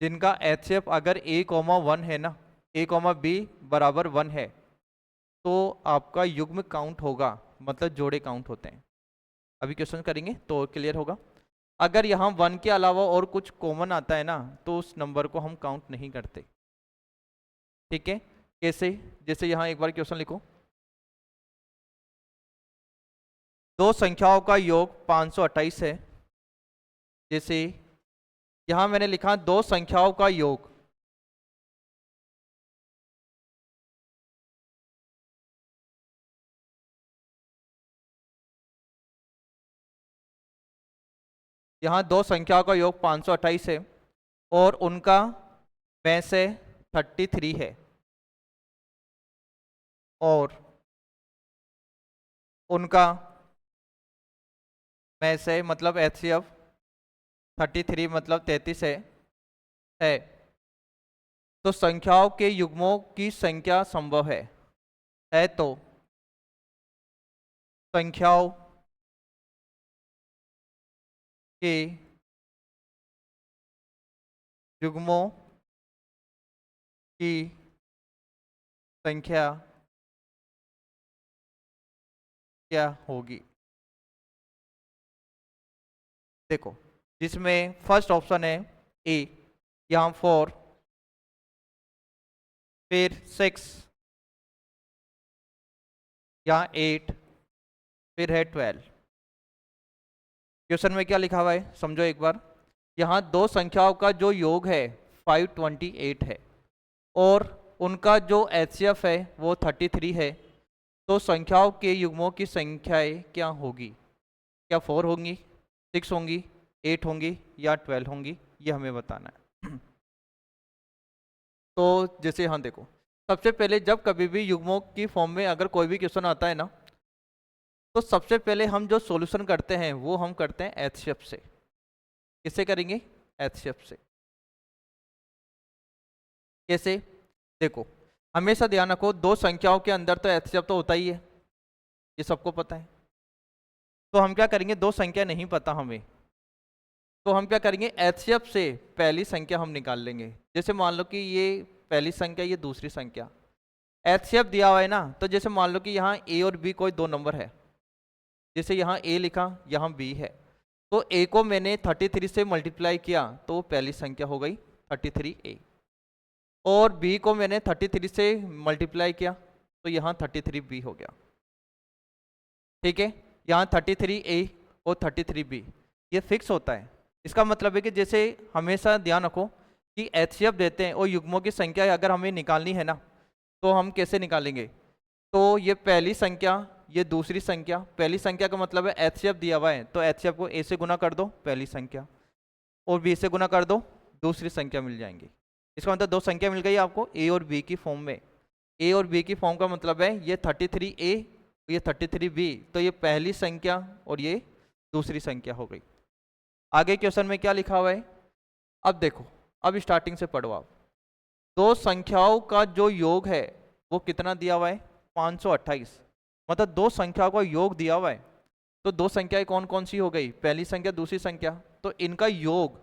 जिनका एचसीएफ अगर a, 1 है ना, a, b बराबर 1 है, तो आपका युग्म काउंट होगा, मतलब जोड़े काउंट होते हैं। अभी क्वेश्चन करेंगे तो क्लियर होगा। अगर यहाँ 1 के अलावा और कुछ कॉमन आता है ना तो उस नंबर को हम काउंट नहीं करते। ठीक है, कैसे, जैसे यहाँ एक बार क्वेश्चन लिखो, दो संख्याओं का योग 528 है। जैसे यहाँ मैंने लिखा दो संख्याओं का योग, यहाँ दो संख्याओं का योग 528 है और उनका में से 33 है, और उनका में से मतलब एचसीएफ 33 मतलब 33 है, तो संख्याओं के युग्मों की संख्या संभव है तो संख्याओं के युग्मों की संख्या क्या होगी। देखो, जिसमें फर्स्ट ऑप्शन है ए, यहाँ 4, फिर 6, यहाँ 8, फिर है 12। क्वेश्चन में क्या लिखा हुआ है समझो एक बार। यहाँ दो संख्याओं का जो योग है 528 है और उनका जो एचसीएफ है वो 33 है। तो संख्याओं के युग्मों की संख्याएं क्या होगी? क्या 4 होंगी, 6 होंगी, 8 होंगी या 12 होंगी, ये हमें बताना है। तो जैसे यहाँ देखो, सबसे पहले जब कभी भी युग्मों की फॉर्म में अगर कोई भी क्वेश्चन आता है ना, तो सबसे पहले हम जो सॉल्यूशन करते हैं वो हम करते हैं एचसीएफ से। किससे करेंगे? एचसीएफ से। कैसे? देखो, हमेशा ध्यान रखो, दो संख्याओं के अंदर तो एचसीएफ तो होता ही है, ये सबको पता है। तो हम क्या करेंगे, दो संख्या नहीं पता हमें, तो हम क्या करेंगे, एचसीएफ से पहली संख्या हम निकाल लेंगे। जैसे मान लो कि ये पहली संख्या, ये दूसरी संख्या, एचसीएफ दिया हुआ है ना, तो जैसे मान लो कि यहाँ ए और बी कोई दो नंबर है, जैसे यहाँ ए लिखा, यहाँ बी है, तो ए को मैंने 33 से मल्टीप्लाई किया तो पहली संख्या हो गई 33A, और बी को मैंने 33 से मल्टीप्लाई किया तो यहाँ 33B हो गया। ठीक है, यहाँ 33A और 33B ये फिक्स होता है। इसका मतलब है कि जैसे हमेशा ध्यान रखो कि एचसीएफ देते हैं और युग्मों की संख्या अगर हमें निकालनी है ना, तो हम कैसे निकालेंगे? तो ये पहली संख्या, ये दूसरी संख्या, पहली संख्या का मतलब है एचसीएफ दिया हुआ है, तो एचसीएफ को ए से गुना कर दो पहली संख्या, और बी से गुना कर दो दूसरी संख्या, मिल जाएंगी। इसका मतलब दो संख्या मिल गई आपको ए और बी की फॉर्म में। ए और बी की फॉर्म का मतलब है ये 33A, ये 33B, तो ये पहली संख्या और ये दूसरी संख्या हो गई। आगे क्वेश्चन में क्या लिखा हुआ है, अब देखो, अब स्टार्टिंग से पढ़ो आप। दो संख्याओं का जो योग है वो कितना दिया हुआ है? 528। मतलब दो संख्याओं का योग दिया हुआ है, तो दो संख्याएं कौन कौन सी हो गई? पहली संख्या, दूसरी संख्या, तो इनका योग,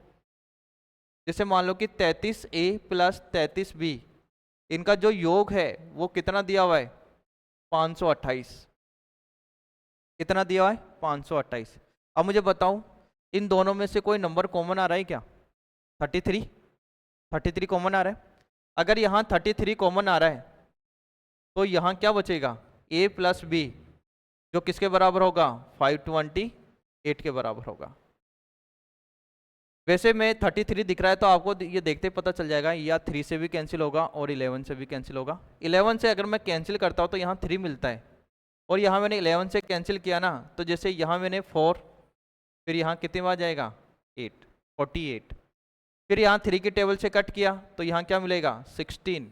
जैसे मान लो कि 33A प्लस 33B, इनका जो योग है वो कितना दिया हुआ है? 528। कितना दिया हुआ है? 528। अब मुझे बताओ, इन दोनों में से कोई नंबर कॉमन आ रहा है क्या? 33, 33 कॉमन आ रहा है। अगर यहाँ 33 कॉमन आ रहा है तो यहाँ क्या बचेगा? A प्लस बी, जो किसके बराबर होगा? 528 के बराबर होगा। वैसे में 33 दिख रहा है तो आपको ये देखते ही पता चल जाएगा, या 3 से भी कैंसिल होगा और 11 से भी कैंसिल होगा। 11 से अगर मैं कैंसिल करता हूँ तो यहाँ 3 मिलता है, और यहाँ मैंने 11 से कैंसिल किया ना, तो जैसे यहाँ मैंने 4, फिर यहाँ कितने बार जाएगा? 8, 48, फिर यहाँ 3 की टेबल से कट किया तो यहाँ क्या मिलेगा? 16।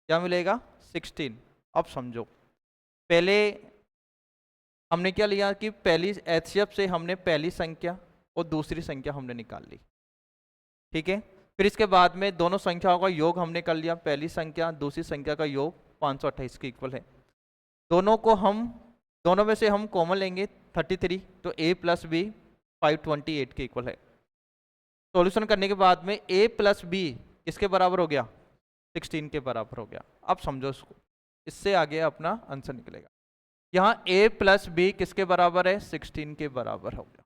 क्या मिलेगा? 16। अब समझो, पहले हमने क्या लिया कि पहली एचसीएफ से हमने पहली संख्या और दूसरी संख्या हमने निकाल ली। ठीक है, फिर इसके बाद में दोनों संख्याओं का योग हमने कर लिया, पहली संख्या दूसरी संख्या का योग 528 के इक्वल है। दोनों में से हम कॉमन लेंगे 33, तो A प्लस बी 528 के इक्वल है। सॉल्यूशन करने के बाद में A प्लस बी किसके बराबर हो गया? 16 के बराबर हो गया। अब समझो इसको, इससे आगे अपना आंसर निकलेगा। यहाँ A प्लस बी किसके बराबर है? 16 के बराबर हो गया।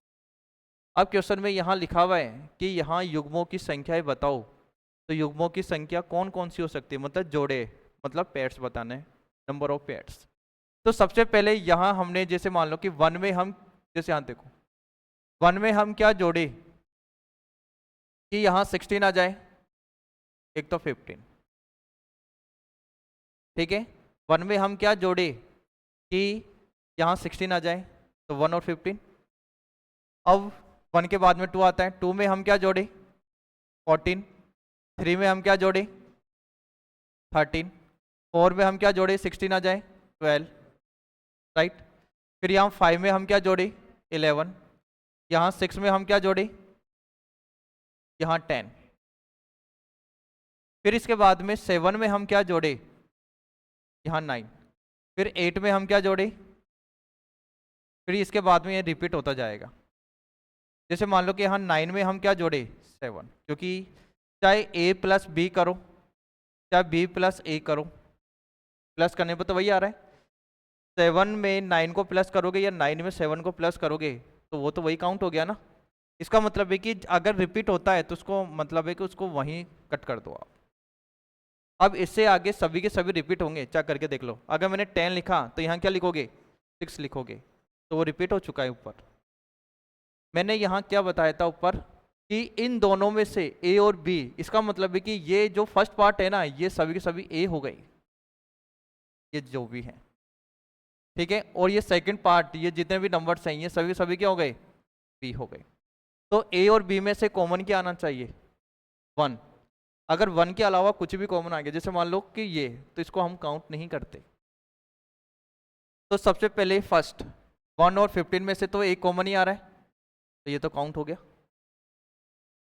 अब क्वेश्चन में यहाँ लिखा हुआ है कि यहाँ युग्मों की संख्याएं बताओ, तो युग्मों की संख्या कौन कौन सी हो सकती है? मतलब जोड़े, मतलब पेयर्स बताने, नंबर ऑफ पेयर्स। तो सबसे पहले यहाँ हमने जैसे मान लो कि 1 में हम, जैसे यहाँ देखो 1 में हम क्या जोड़े कि यहाँ 16 आ जाए, एक तो 15। ठीक है, 1 में हम क्या जोड़े कि यहाँ 16 आ जाए, तो 1 और 15। अब 1 के बाद में 2 आता है, 2 में हम क्या जोड़े? 14। 3 में हम क्या जोड़े? 13। 4 में हम क्या जोड़े? 16 आ जाए, 12, राइट। फिर यहाँ 5 में हम क्या जोड़े? 11। यहाँ 6 में हम क्या जोड़े? यहाँ 10। फिर इसके बाद में 7 में हम क्या जोड़े? यहाँ 9। फिर 8 में हम क्या जोड़े? फिर इसके बाद में ये रिपीट होता जाएगा। जैसे मान लो कि यहाँ 9 में हम क्या जोड़े? 7, क्योंकि चाहे a प्लस बी करो, चाहे b प्लस a करो, प्लस करने पर तो वही आ रहा है। 7 में 9 को प्लस करोगे या 9 में 7 को प्लस करोगे तो वो तो वही काउंट हो गया ना। इसका मतलब है कि अगर रिपीट होता है तो उसको मतलब है कि उसको वहीं कट कर दो आप। अब इससे आगे सभी के सभी रिपीट होंगे, चेक करके देख लो। अगर मैंने 10 लिखा तो यहाँ क्या लिखोगे, 6 लिखोगे, तो वो रिपीट हो चुका है ऊपर। मैंने यहाँ क्या बताया था ऊपर कि इन दोनों में से ए और बी, इसका मतलब है कि ये जो फर्स्ट पार्ट है ना ये सभी के सभी ए हो गई, ये जो भी है, ठीक है। और ये सेकंड पार्ट, ये जितने भी नंबर्स हैं ये सभी के सभी क्या हो गए, बी हो गए। तो ए और बी में से कॉमन क्या आना चाहिए, 1। अगर 1 के अलावा कुछ भी कॉमन आ गया, जैसे मान लो कि ये, तो इसको हम काउंट नहीं करते। तो सबसे पहले फर्स्ट 1 और 15 में से तो एक कॉमन ही आ रहा है, तो ये तो काउंट हो गया।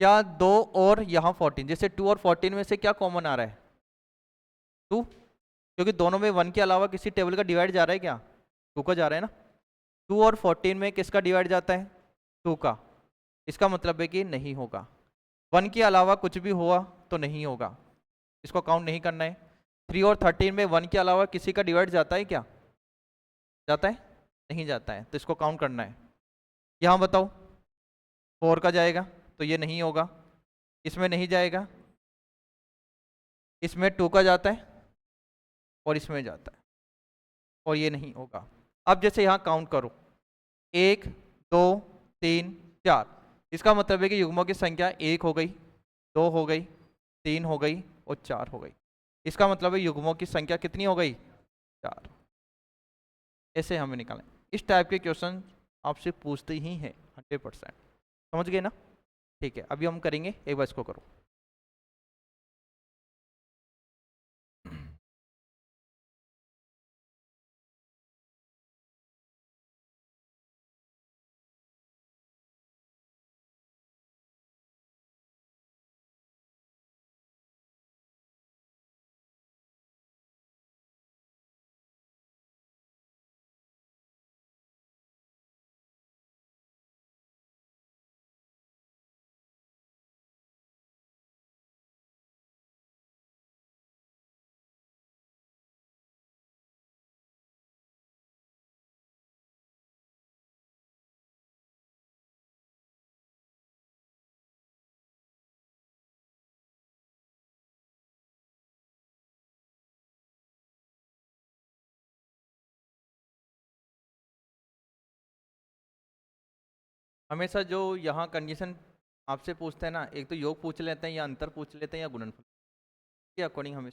क्या 2 और यहाँ 14, जैसे 2 और 14 में से क्या कॉमन आ रहा है, 2, क्योंकि दोनों में 1 के अलावा किसी टेबल का डिवाइड जा रहा है क्या, 2 का जा रहा है ना। 2 और 14 में किसका डिवाइड जाता है, 2 का। इसका मतलब है कि नहीं होगा। 1 के अलावा कुछ भी हुआ तो नहीं होगा, इसको काउंट नहीं करना है। 3 और 13 में 1 के अलावा किसी का डिवाइड जाता है क्या, जाता है, नहीं जाता है, तो इसको काउंट करना है। यहाँ बताओ 4 का जाएगा तो ये नहीं होगा, इसमें नहीं जाएगा, इसमें 2 का जाता है और इसमें जाता है, और ये नहीं होगा। अब जैसे यहाँ काउंट करो 1 2 3 4, इसका मतलब है कि युग्मों की संख्या 1 हो गई, 2 हो गई, 3 हो गई और 4 हो गई। इसका मतलब है युग्मों की संख्या कितनी हो गई, 4। ऐसे हमें निकालें। इस टाइप के क्वेश्चन आपसे पूछते ही हैं 100%, समझ गए ना। ठीक है, अभी हम करेंगे, एक बार इसको करो। हमेशा जो यहाँ कंडीशन आपसे पूछते हैं ना, एक तो योग पूछ लेते हैं या अंतर पूछ लेते हैं या गुणनफल के अकॉर्डिंग हमें।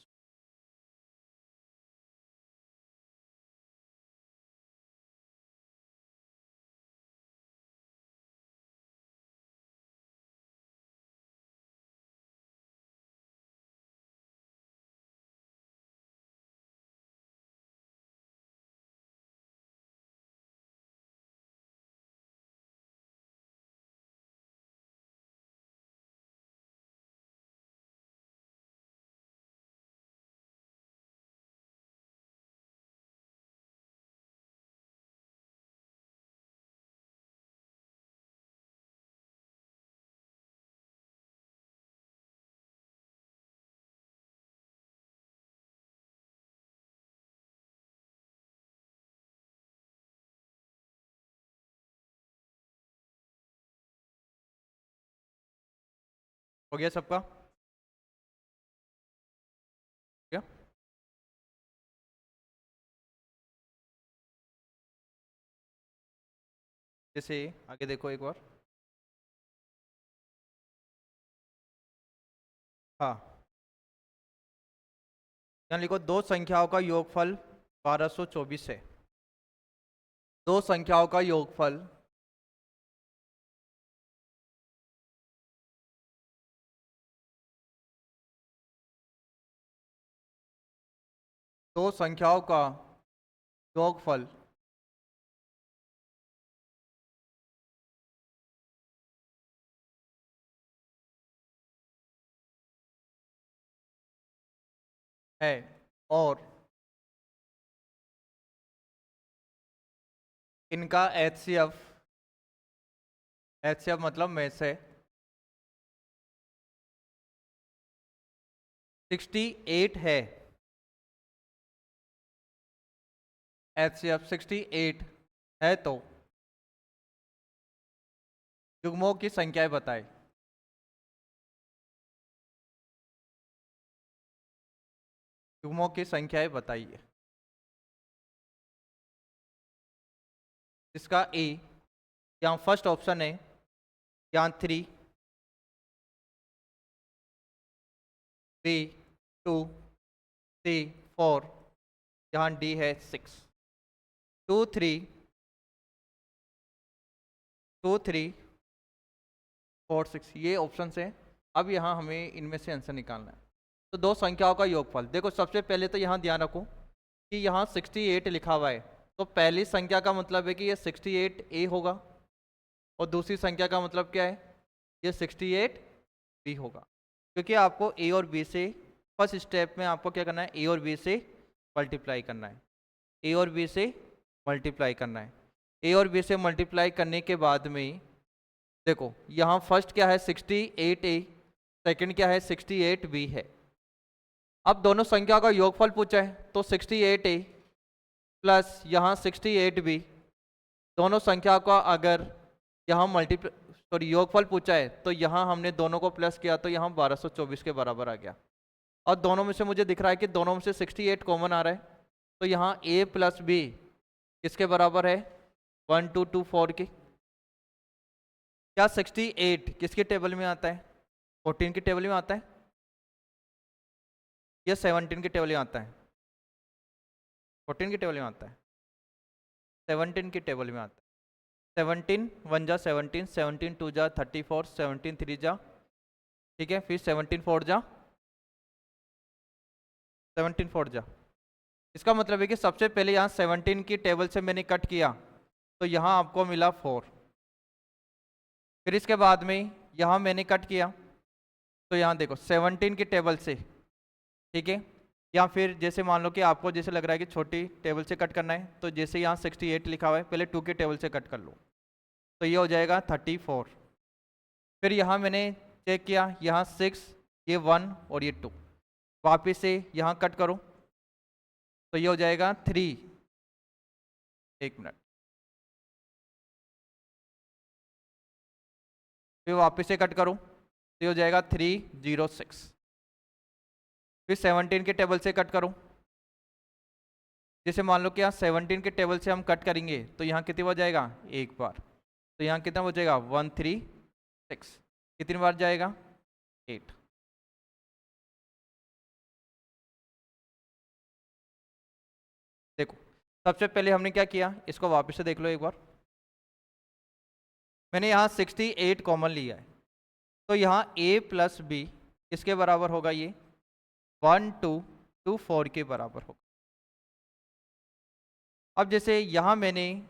हो गया सबका, क्या। जैसे आगे देखो एक बार, हाँ यहाँ लिखो दो संख्याओं का योगफल 1224 है। दो संख्याओं का योगफल दो संख्याओं का योगफल है, और इनका एचसीएफ, एचसीएफ मतलब में से 68 है, HCF 68 है तो युग्मों की संख्याएं बताएं। युग्मों की संख्याएं बताइए। इसका ए, यहाँ फर्स्ट ऑप्शन है, यहाँ 3, बी 2, सी 4, यहाँ डी है 6। 2 3 2 3 4 6 ये ऑप्शन है। अब यहाँ हमें इनमें से आंसर निकालना है। तो दो संख्याओं का योगफल देखो, सबसे पहले तो यहाँ ध्यान रखो कि यहाँ 68 लिखा हुआ है, तो पहली संख्या का मतलब है कि ये 68A होगा, और दूसरी संख्या का मतलब क्या है, ये 68B होगा। क्योंकि आपको ए और बी से फर्स्ट स्टेप में आपको क्या करना है, ए और बी से मल्टीप्लाई करना है। ए और बी से मल्टीप्लाई करना है। ए और बी से मल्टीप्लाई करने के बाद में देखो यहाँ फर्स्ट क्या है 68A, सेकंड क्या है 68B है। अब दोनों संख्या का योगफल पूछा है, तो 68A प्लस यहाँ 68B, दोनों संख्या का अगर यहाँ योगफल पूछा है तो यहाँ हमने दोनों को प्लस किया तो यहाँ 1224 के बराबर आ गया। और दोनों में से मुझे दिख रहा है कि दोनों में से 68 कॉमन आ रहा है, तो यहाँ A प्लस B किसके बराबर है, 1 2 2 4 के। क्या 68 किसके टेबल में आता है, 14 की टेबल में आता है या 17 की टेबल में आता है, 14 की टेबल में आता है, 17 की टेबल में आता है। 17 1 जा 17, 17 2 जा 34, 17 3 जा, ठीक है, फिर 17 4 जा 17 4 जा। इसका मतलब है कि सबसे पहले यहाँ 17 की टेबल से मैंने कट किया तो यहाँ आपको मिला 4। फिर इसके बाद में यहाँ मैंने कट किया तो यहाँ देखो 17 की टेबल से, ठीक है, या फिर जैसे मान लो कि आपको जैसे लग रहा है कि छोटी टेबल से कट करना है, तो जैसे यहाँ 68 लिखा हुआ है, पहले 2 की टेबल से कट कर लो तो ये हो जाएगा 34। फिर यहाँ मैंने चेक किया, यहाँ 6, ये 1 और ये 2, वापिस से यहाँ कट करो तो ये हो जाएगा 3। एक मिनट, फिर वापिस से कट करो तो ये हो जाएगा 306। फिर 17 के टेबल से कट करो, जैसे मान लो कि यहाँ 17 के टेबल से हम कट करेंगे तो यहाँ कितनी बार जाएगा, एक बार, तो यहाँ कितना हो जाएगा 136। कितनी बार जाएगा, 8। देखो सबसे पहले हमने क्या किया, इसको वापस से देख लो एक बार। मैंने यहाँ 68 कॉमन लिया है, तो यहाँ A प्लस बी किसके बराबर होगा, ये 1 2 2 4 के बराबर होगा। अब जैसे यहाँ मैंने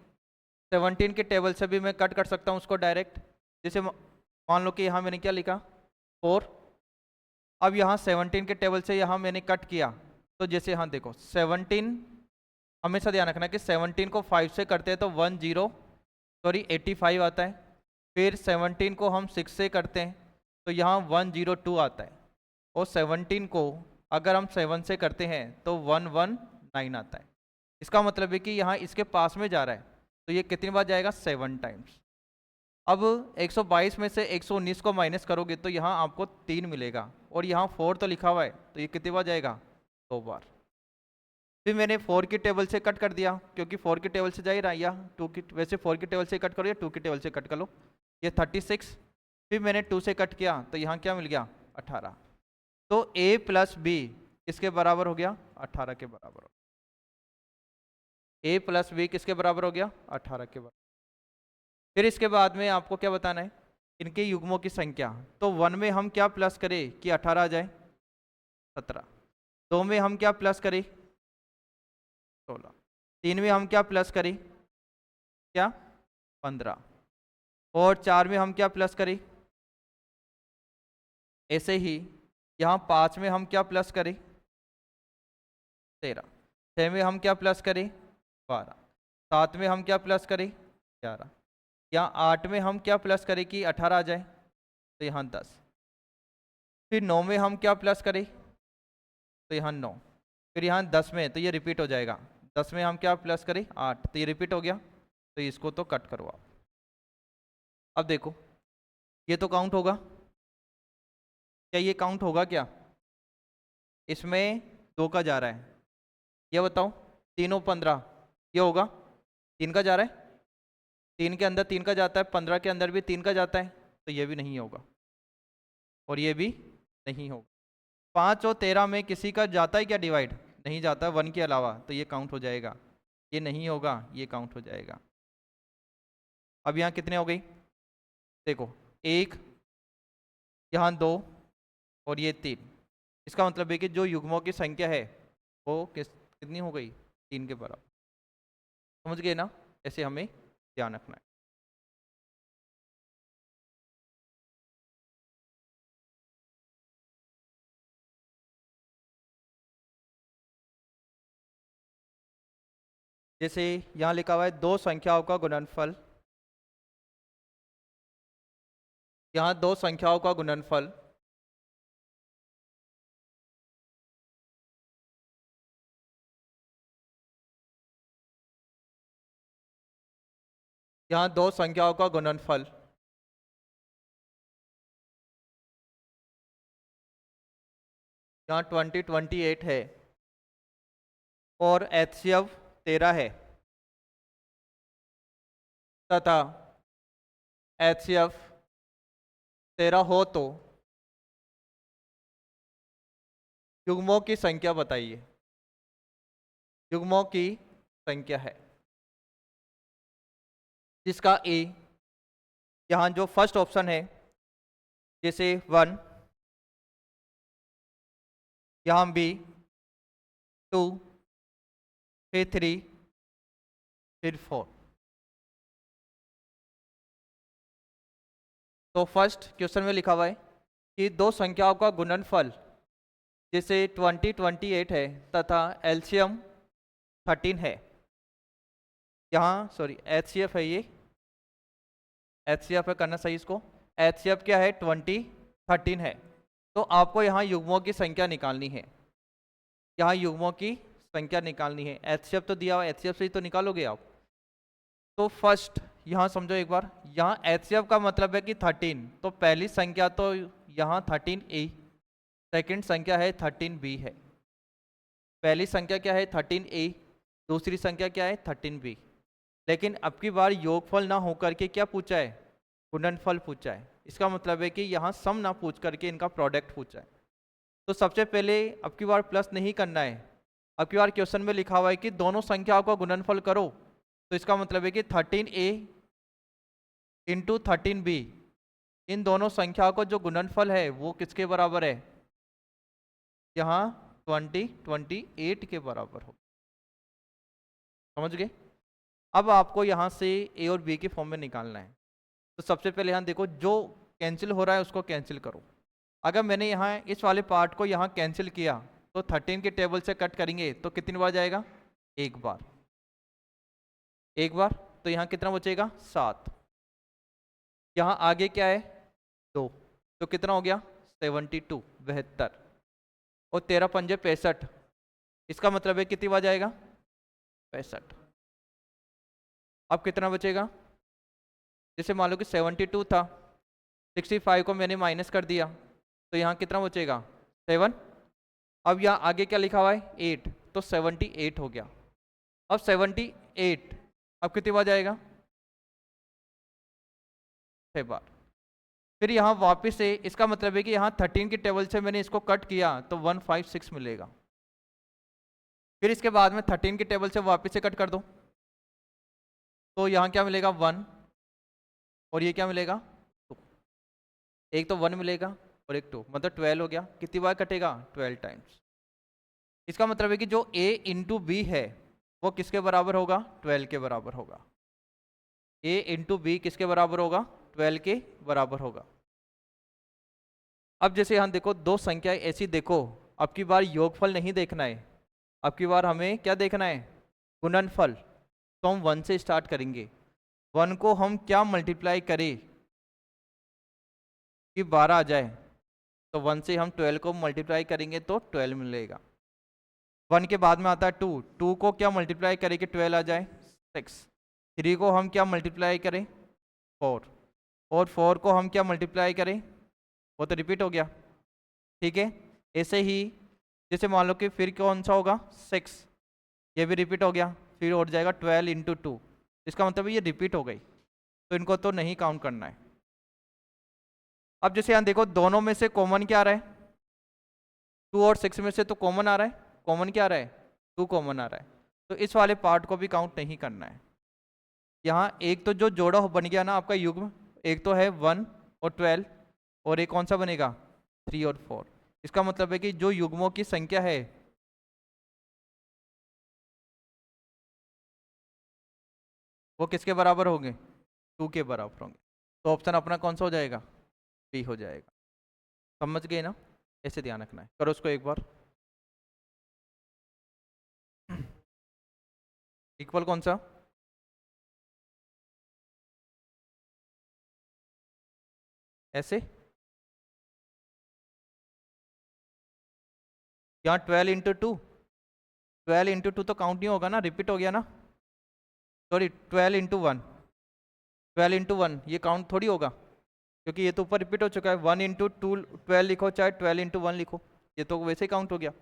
17 के टेबल से भी मैं कट कर सकता हूँ उसको डायरेक्ट, जैसे मान लो कि यहाँ मैंने क्या लिखा 4। अब यहाँ 17 के टेबल से यहाँ मैंने कट किया, तो जैसे यहाँ देखो 17, हमेशा ध्यान रखना कि 17 को 5 से करते हैं तो 85 आता है। फिर 17 को हम 6 से करते हैं तो यहाँ 102 आता है, और 17 को अगर हम 7 से करते हैं तो 119 आता है। इसका मतलब है कि यहाँ इसके पास में जा रहा है, तो ये कितनी बार जाएगा, 7 टाइम्स। अब 122 में से 119 को माइनस करोगे तो यहाँ आपको 3 मिलेगा, और यहाँ 4 तो लिखा हुआ है, तो ये कितनी बार जाएगा, 2 बार। फिर मैंने 4 की टेबल से कट कर दिया, क्योंकि 4 की टेबल से जा ही रहा है, या 2 की, वैसे 4 की टेबल से कट करो या 2 की टेबल से कट कर लो, ये 36। फिर मैंने 2 से कट किया तो यहाँ क्या मिल गया, 18। तो A प्लस बी किसके बराबर हो गया, 18 के बराबर हो गया। A प्लस बी किसके बराबर हो गया, 18 के बराबर। फिर इसके बाद में आपको क्या बताना है, इनके युग्मों की संख्या। तो 1 में हम क्या प्लस करें कि 18 आ जाए, 17। 2 में हम क्या प्लस करें, 16। 3 में हम क्या प्लस करें, क्या 15। और 4 में हम क्या प्लस करें, ऐसे ही यहाँ 5 में हम क्या प्लस करें, 13। 6 में हम क्या प्लस करें, 12। 7 में हम क्या प्लस करें, 11। यहाँ 8 में हम क्या प्लस करें कि 18 आ जाए, तो यहाँ 10। फिर 9 में हम क्या प्लस करें, तो यहाँ 9, फिर यहाँ 10 में तो ये रिपीट हो जाएगा, 10 में हम क्या प्लस करें 8, तो ये रिपीट हो गया, तो इसको तो कट करवाओ। अब देखो ये तो काउंट होगा क्या, ये काउंट होगा क्या, इसमें 2 का जा रहा है, ये बताओ, 3 और 15 ये होगा, 3 का जा रहा है, 3 के अंदर 3 का जाता है, 15 के अंदर भी 3 का जाता है, तो ये भी नहीं होगा और ये भी नहीं होगा। 5 और 13 में किसी का जाता है क्या डिवाइड, नहीं जाता 1 के अलावा, तो ये काउंट हो जाएगा, ये नहीं होगा, ये काउंट हो जाएगा। अब यहाँ कितने हो गई, देखो 1, यहाँ 2 और ये 3, इसका मतलब है कि जो युग्मों की संख्या है वो कितनी हो गई, 3 के बराबर। समझ गए ना, ऐसे हमें ध्यान रखना है। जैसे यहाँ लिखा हुआ है 2 संख्याओं का गुणनफल, यहाँ 2 संख्याओं का गुणनफल यहाँ 2 संख्याओं का गुणनफल यहाँ 28 है और HCF 13 है तथा HCF 13 हो तो युग्मों की संख्या बताइए, युग्मों की संख्या है जिसका ए, यहाँ जो फर्स्ट ऑप्शन है जैसे 1, यहाँ बी 2, फिर 3, फिर 4। तो फर्स्ट क्वेश्चन में लिखा हुआ है कि 2 संख्याओं का गुणनफल जैसे 28 है तथा एलसीएम 13 है, यहाँ सॉरी HCF है, ये HCF है, करना सही इसको, HCF क्या है 13 है, तो आपको यहाँ युग्मों की संख्या निकालनी है, यहाँ युग्मों की संख्या निकालनी है। HCF तो दिया हुआ, HCF से ही तो निकालोगे आप। तो फर्स्ट यहाँ समझो एक बार, यहाँ HCF का मतलब है कि 13, तो पहली संख्या तो यहाँ 13A, सेकंड संख्या है 13B है। पहली संख्या क्या है 13A, दूसरी संख्या क्या है 13B। लेकिन अब की बार योगफल ना होकर के क्या पूछा है, गुणनफल पूछा है। इसका मतलब है कि यहाँ सम ना पूछ करके इनका प्रोडक्ट पूछा है। तो सबसे पहले अब की बार प्लस नहीं करना है, अब की बार क्वेश्चन में लिखा हुआ है कि दोनों संख्याओं का गुणनफल करो, तो इसका मतलब है कि 13A इंटू 13B, इन दोनों संख्याओं का जो गुणनफल है वो किसके बराबर है, यहाँ 28 के बराबर हो। समझ गए। अब आपको यहाँ से A और B के फॉर्म में निकालना है। तो सबसे पहले यहाँ देखो, जो कैंसिल हो रहा है उसको कैंसिल करो। अगर मैंने यहाँ इस वाले पार्ट को यहाँ कैंसिल किया तो 13 के टेबल से कट करेंगे तो कितनी बार जाएगा, एक बार, एक बार, तो यहाँ कितना बचेगा 7। यहाँ आगे क्या है 2, तो कितना हो गया 72, 72, और 13 पंजे 65, इसका मतलब है कितनी बार जाएगा 65। अब कितना बचेगा, जैसे मान लो कि 72 था, 65 को मैंने माइनस कर दिया, तो यहाँ कितना बचेगा 7। अब यहाँ आगे क्या लिखा हुआ है 8, तो 78 हो गया। अब 78 अब कितनी बार जाएगा 6 बार। फिर यहाँ वापस से, इसका मतलब है कि यहाँ 13 के टेबल से मैंने इसको कट किया तो 156 मिलेगा। फिर इसके बाद में 13 के टेबल से वापस से कट कर दो तो यहाँ क्या मिलेगा 1, और ये क्या मिलेगा 2, एक तो 1 मिलेगा और एक 2, मतलब 12 हो गया। कितनी बार कटेगा 12 टाइम्स। इसका मतलब है कि जो A इंटू बी है वो किसके बराबर होगा 12 के बराबर होगा। A इंटू बी किसके बराबर होगा 12 के बराबर होगा। अब जैसे यहाँ देखो, दो संख्या ऐसी देखो, अब की बार योगफल नहीं देखना है, अब की बार हमें क्या देखना है गुणनफल। तो हम 1 से स्टार्ट करेंगे, 1 को हम क्या मल्टीप्लाई करें कि 12 आ जाए, तो 1 से हम 12 को मल्टीप्लाई करेंगे तो 12 मिलेगा। 1 के बाद में आता है 2, 2 को क्या मल्टीप्लाई करें कि 12 आ जाए 6, 3 को हम क्या मल्टीप्लाई करें 4, और 4 को हम क्या मल्टीप्लाई करें, वो तो रिपीट हो गया, ठीक है। ऐसे ही जैसे मान लो कि फिर कौन सा होगा 6, ये भी रिपीट हो गया, फिर हो जाएगा 12 इंटू 2, इसका मतलब ये रिपीट हो गई, तो इनको तो नहीं काउंट करना है। अब जैसे यहाँ देखो दोनों में से कॉमन क्या आ रहा है, 2 और 6 में से तो कॉमन आ रहा है, कॉमन क्या आ रहा है 2 कॉमन आ रहा है, तो इस वाले पार्ट को भी काउंट नहीं करना है। यहाँ एक तो जो जोड़ा बन गया ना आपका युग्म, एक तो है 1 और 12, और एक कौन सा बनेगा 3 और 4, इसका मतलब है कि जो युग्मों की संख्या है वो किसके बराबर होंगे 2 के बराबर होंगे, तो ऑप्शन अपना कौन सा हो जाएगा बी हो जाएगा। समझ गए ना, ऐसे ध्यान रखना है, करो उसको एक बार। इक्वल कौन सा, ऐसे यहाँ 12 इंटू 2, 12 इंटू 2 तो काउंट नहीं होगा ना, रिपीट हो गया ना, सॉरी 12 इंटू 1, 12 इंटू 1 ये काउंट थोड़ी होगा, क्योंकि ये तो ऊपर रिपीट हो चुका है। 1 इंटू 2 12 लिखो चाहे 12 इंटू 1 लिखो, ये तो वैसे ही काउंट हो गया।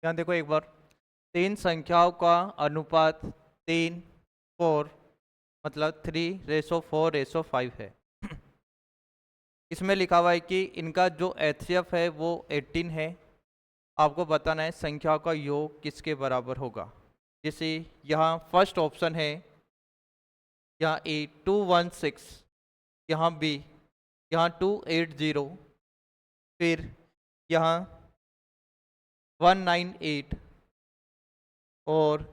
यहाँ देखो एक बार, 3 संख्याओं का अनुपात 3 4 मतलब 3:4:5 है। इसमें लिखा हुआ है कि इनका जो एचसीएफ है वो 18 है, आपको बताना है संख्याओं का योग किसके बराबर होगा। जैसे यहाँ फर्स्ट ऑप्शन है, यहाँ ए 216, यहाँ बी, यहाँ 280, फिर यहाँ 198, और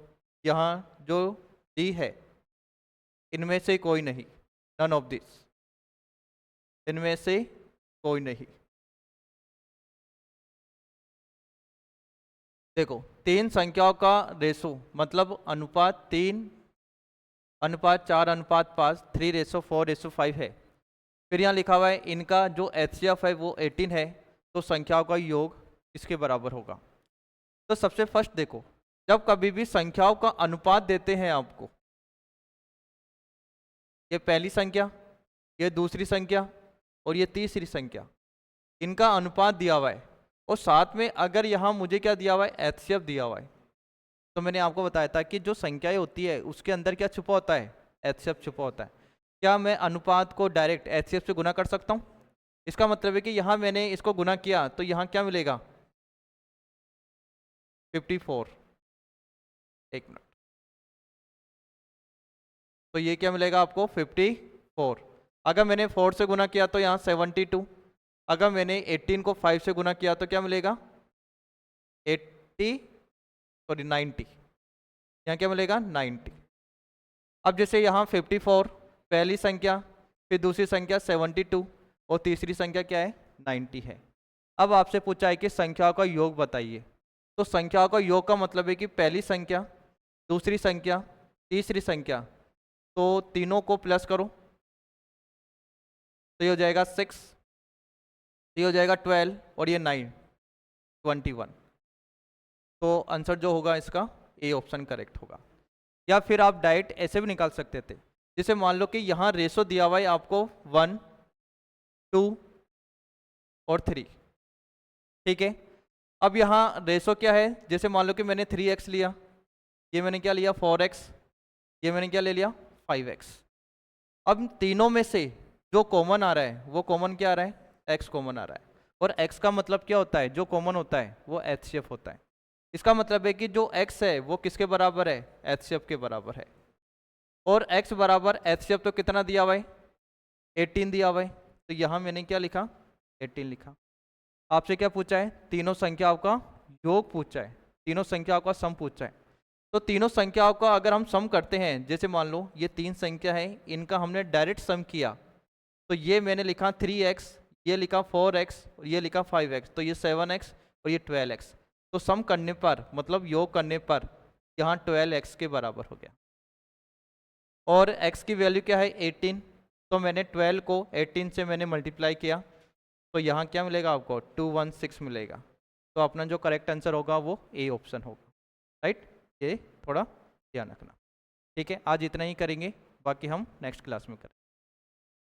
यहाँ जो डी है, इनमें से कोई नहीं, नन ऑफ दिस, इनमें से कोई नहीं। देखो 3 संख्याओं का रेशो मतलब अनुपात 3:4:5 3:4:5 है। फिर यहाँ लिखा हुआ है इनका जो एचसीएफ है वो 18 है, तो संख्याओं का योग इसके बराबर होगा। तो सबसे फर्स्ट देखो, जब कभी भी संख्याओं का अनुपात देते हैं आपको, ये पहली संख्या, ये दूसरी संख्या और ये तीसरी संख्या, इनका अनुपात दिया हुआ है, और साथ में अगर यहाँ मुझे क्या दिया हुआ है एचसीएफ दिया हुआ है, तो मैंने आपको बताया था कि जो संख्याएं होती है उसके अंदर क्या छुपा होता है एचसीएफ छुपा होता है। क्या मैं अनुपात को डायरेक्ट एचसीएफ से गुना कर सकता हूँ? इसका मतलब है कि यहाँ मैंने इसको गुना किया तो यहाँ क्या मिलेगा 54, एक मिनट, तो ये क्या मिलेगा आपको 54, अगर मैंने 4 से गुना किया तो यहाँ 72, अगर मैंने 18 को 5 से गुना किया तो क्या मिलेगा 90, यहाँ क्या मिलेगा 90। अब जैसे यहाँ 54 पहली संख्या, फिर दूसरी संख्या 72 और तीसरी संख्या क्या है 90 है। अब आपसे पूछा है कि संख्याओं का योग बताइए, तो संख्याओं का योग का मतलब है कि पहली संख्या, दूसरी संख्या, तीसरी संख्या, तो तीनों को प्लस करो तो ये हो जाएगा 6, ये हो जाएगा 12 और ये 9, 21। तो आंसर जो होगा इसका ए ऑप्शन करेक्ट होगा। या फिर आप डायरेक्ट ऐसे भी निकाल सकते थे, जैसे मान लो कि यहाँ रेशो दिया हुआ है आपको 1, 2 और 3, ठीक है। अब यहाँ रेशो क्या है, जैसे मान लो कि मैंने 3x लिया, ये मैंने क्या लिया 4x, ये मैंने क्या ले लिया 5x। अब तीनों में से जो कॉमन आ रहा है वो कॉमन क्या आ रहा है x कॉमन आ रहा है, और x का मतलब क्या होता है, जो कॉमन होता है वो HCF होता है। इसका मतलब है कि जो x है वो किसके बराबर है HCF के बराबर है, और x बराबर HCF तो कितना दिया हुआ है 18 दिया हुआ है, तो यहाँ मैंने क्या लिखा 18 लिखा। आपसे क्या पूछा है, तीनों संख्याओं का योग पूछा है, तीनों संख्याओं का सम पूछा है। तो तीनों संख्याओं का अगर हम सम करते हैं, जैसे मान लो ये 3 संख्या है, इनका हमने डायरेक्ट सम किया, तो ये मैंने लिखा 3x, ये लिखा 4x और ये लिखा 5x, तो ये 7x और ये 12x। तो सम करने पर मतलब योग करने पर यहाँ 12x के बराबर हो गया, और x की वैल्यू क्या है 18, तो मैंने 12 को 18 से मैंने मल्टीप्लाई किया, तो यहाँ क्या मिलेगा आपको 216 मिलेगा। तो अपना जो करेक्ट आंसर होगा वो ए ऑप्शन होगा, राइट। ये थोड़ा ध्यान रखना, ठीक है। आज इतना ही करेंगे, बाकी हम नेक्स्ट क्लास में करेंगे।